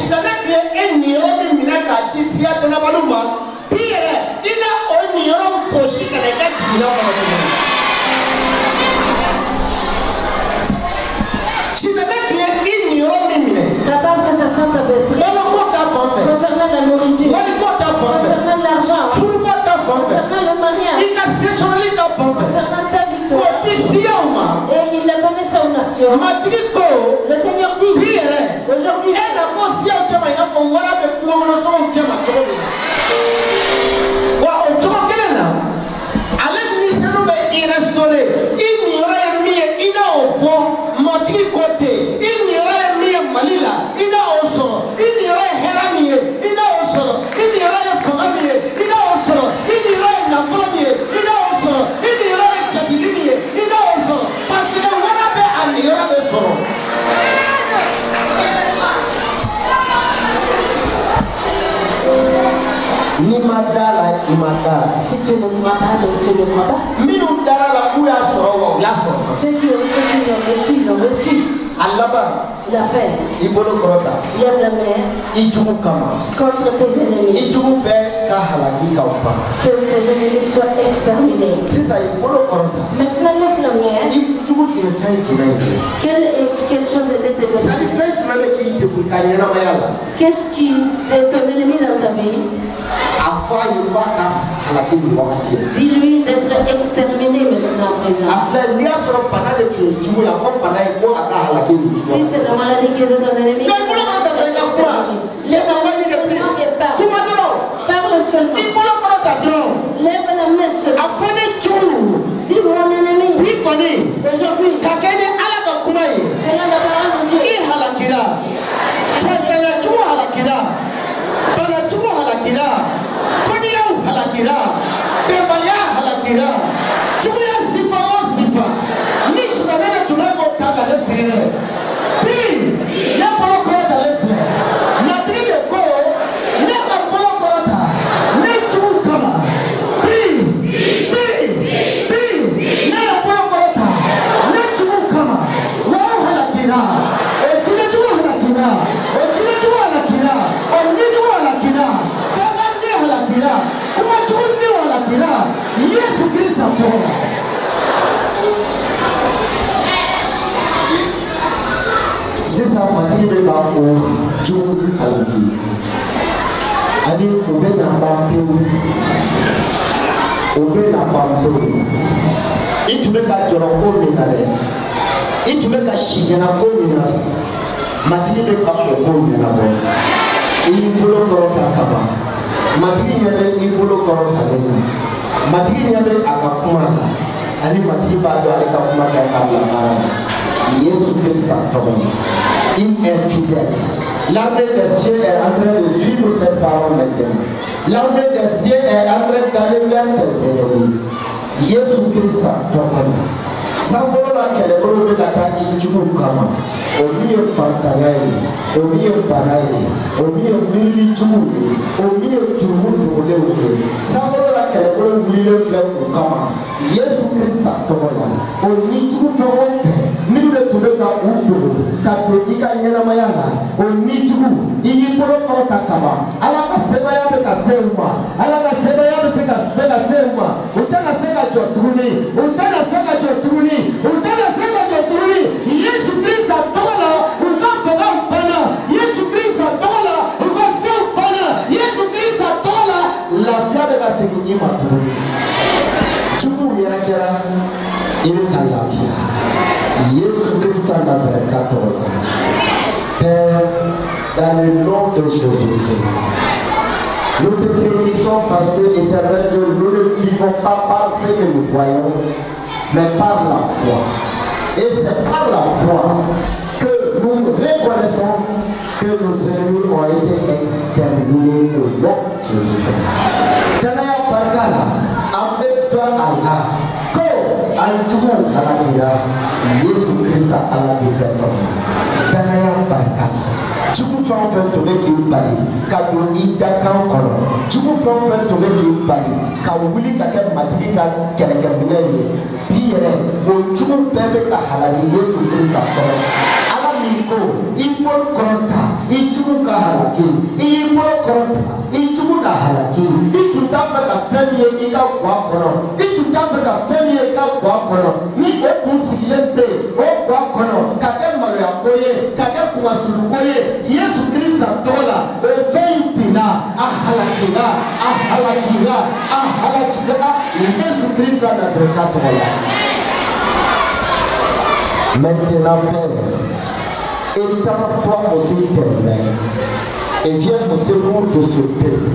la part que sa femme avait pris concernant la nourriture, concernant l'argent, concernant le mariage, concernant ta victoire, et il a donné ça aux nations. Le Seigneur dit aujourd'hui, si tu ne crois pas, donc tu ne crois pas. Ceux qui ont reçu, l'ont reçu. Il a fait. Lève la main contre tes ennemis. Que tes ennemis soient exterminés. Maintenant, lève la main. Quelle chose était tes ennemis? Qu'est-ce qui est ton ennemi dans ta vie? Dis-lui d'être exterminé maintenant présent. Si c'est la maladie qui est de ton ennemi, parle seulement. Lève la main seulement. Dis mon ennemi, aujourd'hui, c'est la parole de Dieu. C'est ça, Mathieu de Bafo, Joe Alabi. Adi Obe na Bampeu. Obe na Bampeu. Itumeka Joroko Minare. Itumeka Shigena Kominas. Mathieu de Bafo Kominabo. Ibulo Korota Kaba. Mathieu Yabe Ibulo Korota Lena. Mathieu Yabe Akakumala. Ani Mathieu Bado Alekakumaka Kabla. Jésus-Christ s'attend. Il est fidèle. L'armée des cieux est en train de suivre cette parole maintenant. L'armée des cieux est en train d'aller vers tes ennemis. Jésus-Christ s'attend. Sambola kelebolo bekata injugu kama. Omiyo fantangai, omiyo banai, omiyo miri jugu, omiyo jugu dolewe. Sambola kelebolo wile fleku kama. Jésus-Christ s'attend. Oni jugu fawonte. Nile tuleka udo katika nyana mayana onijugu iyipolo kota kama alaka seba yabe kasemwa alaka seba yabe seka semwa utana seka jotruni Yesu Kristo tola ukafoga mpana Yesu Kristo tola ukaseu mpana Yesu Kristo tola la fiabe kasekinyima tuni chuku yerakera ibeka la fia Jésus Christ en Nazareth Katola. Père, dans le nom de Jésus-Christ, Nous te bénissons parce que, éternel Dieu, nous ne vivons pas par ce que nous voyons, mais par la foi. Et c'est par la foi que nous reconnaissons que nos ennemis ont été exterminés au nom de Jésus-Christ. Tanaya Bargala, avec toi Allah, que Anjou Halakira, Jésus Christ à la Bécaton. Tanaya Bargala. Tu vous fais enfin tomber qui parle, car nous y d'accord. Tu vous fais enfin tomber qui parle, car vous voulez qu'à matrika quelqu'un binaire, pire, au tu vous permets à halaki Jésus Christ. Alamiko, il faut corona, il tu vous halaki, il faut corona, il tu vous halaki, il tout à fait la famille et la wakono, il tout à fait la famille et la wakono, ni au conseiller B, au wakono, qu'à Maria Boye, qu'à Kumasulukoye. Yesu Christ dola vein pina ahalakira Yesu Christ Nazareth dola. Maintenant Père, étends-toi aussi tes mains et viens au secours de ce peuple.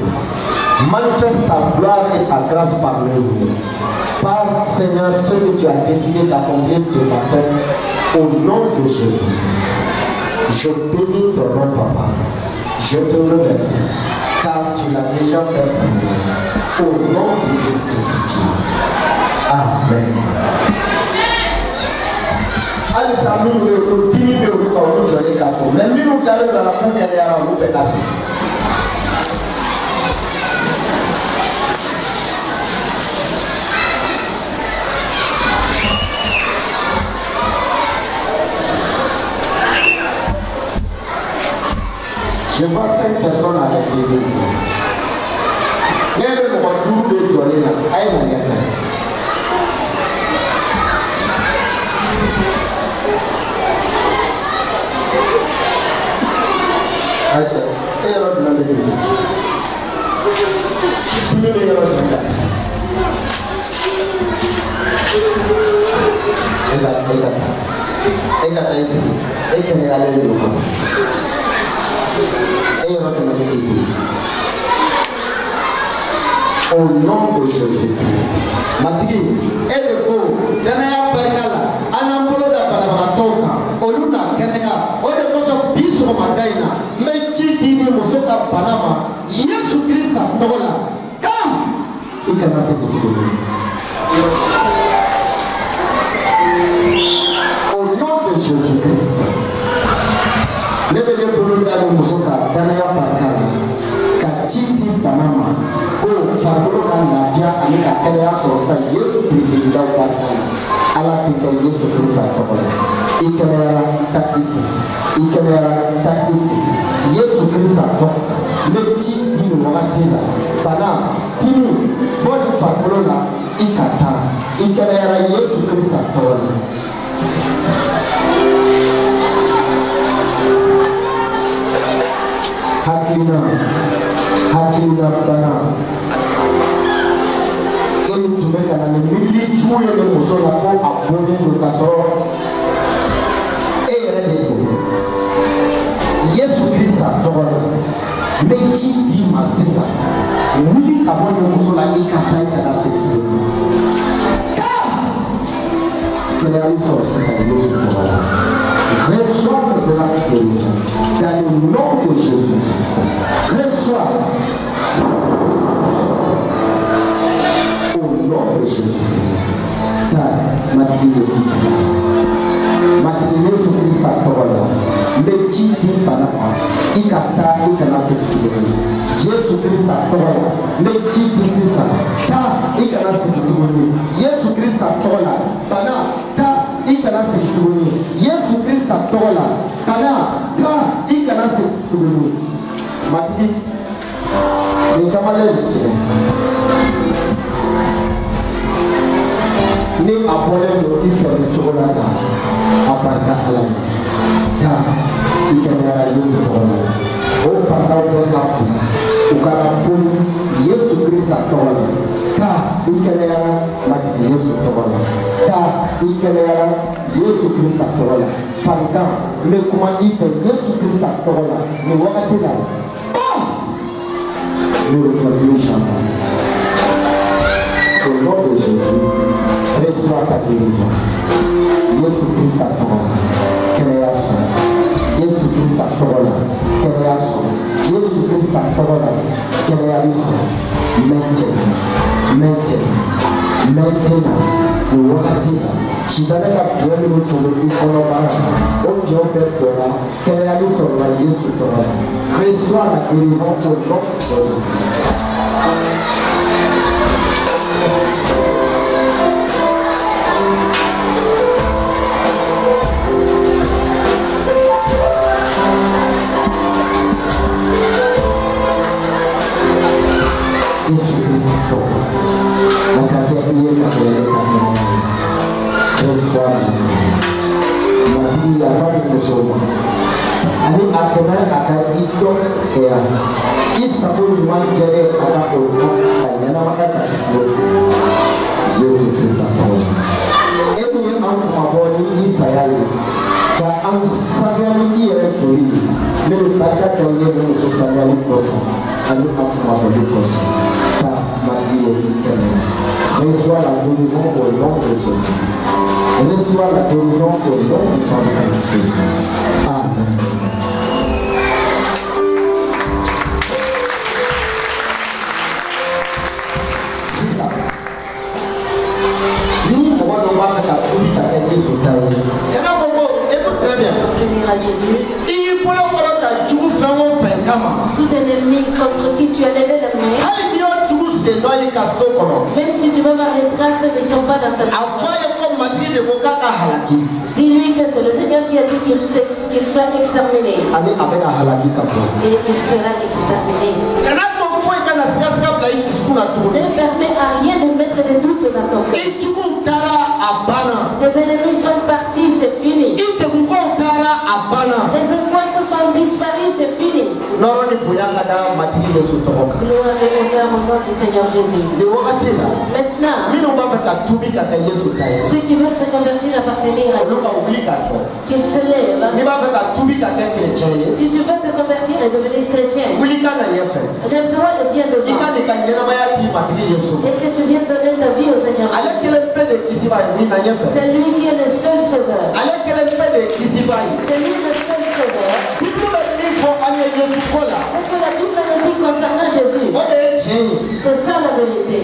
Manifeste ta gloire et ta grâce parmi nous. Par Seigneur ce que tu as décidé d'accomplir ce matin au nom de Jésus-Christ. Je bénis ton nom, Papa. Je te remercie, car tu l'as déjà fait pour nous. Au nom de Jésus-Christ. Amen. Allez, ça nous le dîner de vous quand nous jouons les gâteaux. Mais nous, nous allons dans la cour qu'elle est à la roue et cassée. Je vois 5 personnes à la télé. Même le retour de Jolie là, aïe la guerre. Aïe, et alors de la télé. Qui me met alors de la glace. Regarde ici. Et qu'elle est allée le local. Et au nom de Jésus-Christ. Matigi, et le go, Danaya Barkala, Anamolo da Baratoka, Oluna Kenega, Odekoso Biso Madaina, Mechiti Mosoka Panama, Yesu Christ Dola. Il can say au nom de Jésus-Christ. Lebele Boloda Mosoka, Danaya Barkala, Kachiti Panama, Go Fabroka Lavia, Amika Kelea Sosa, Yesu Christ, Barkala, Alapita Yesu Christ, Ikelera Takisi, Ikelera Takisi, Yesu Christ, Mechiti Moratila, Pana, Timi, Bon Fabrola, Ikata, Ikelera Yesu Christ, Hakina Bana. Et tu mets dans le milieu de tout le monde, sur la peau, à bonner le casserole. Et il est tout. Yesu Christ a donné. Mais qui dit ma c'est ça? Oui, qu'à moi, le mousson a écarté à la sécurité. Quelle est la mission? C'est ça, Yesu Christ. Reçois maintenant la guérison. Dans le nom de Jésus-Christ. Reçois. Au nom de Jésus-Christ. Ta matinée de Ikana. Matinée Yesu Christ a parole. Mais tu dis pas là. Ikata, Ikana sécurité. Yesu Christ a parole. Mais tu dis ça. Ta, Ikana sécurité. Yesu Christ a parole. Bana, ta, Ikana sécurité. Yesu Christ a parole. Bana, ta, Ikana sécurité. Matinée. Les camarades. Ni abonné no ife ni chokolata aparta ala ta ikenera Yesu kono o pasao pe hapo ukala funu Yesu Kristo kono ta ikenera mati Yesu kono ta ikenera Yesu Kristo kono farika me kuma ife Yesu Kristo kono ni wakati la ne reviens plus jamais. Au nom de Jésus, reçois ta guérison. Jésus-Christ à toi, création. Jésus-Christ à toi, création. Jésus-Christ à toi, création. Maintenant, le Wakatina, si tu as bien le tour de l'Icolomara, au Dieu perdona, création de Jésus toi. Reçois la guérison au nom de Jésus. Jésus-Christ, la carrière est reçois maintenant. Matin, il n'y a pas de sauveur. Allez, après, à Kaïdo, et à Isabou, du mal, j'ai à Kapo, à Yanamaka, Jésus-Christ, et nous avons abonné Israël, car en Samuel, il est joli, mais le bataille est le Samuel poisson. Allez, après, abonné poisson. Reçois la guérison au nom de Jésus. Reçois la guérison au nom de son Christ Jésus. Amen. C'est ça. Nous, on va mettre la foule à l'aider sur ta vie. C'est là qu'on va, c'est très bien. Venir à Jésus. Il faut le faire ta joue, faire mon fin gamin. Tout ennemi contre qui tu as levé la main. Même si tu vas voir les traces ne sont pas dans ta vie. Dis-lui que c'est le Seigneur qui a dit qu'il soit exterminé. Et il sera exterminé. Ne permet à rien de mettre des doutes dans ton cœur. Les ennemis sont partis, c'est fini. Les angoisses sont disparus, c'est fini. Gloire et honneur au nom du Seigneur Jésus. Maintenant, ceux qui veulent se convertir appartenir à Jésus, qu'ils se lèvent. Si tu veux te convertir et devenir chrétien, lève-toi et viens devant. Et que tu viennes donner ta vie au Seigneur. C'est lui qui est le seul sauveur. C'est lui le seul sauveur. C'est que la Bible nous dit concernant Jésus. C'est ça la vérité.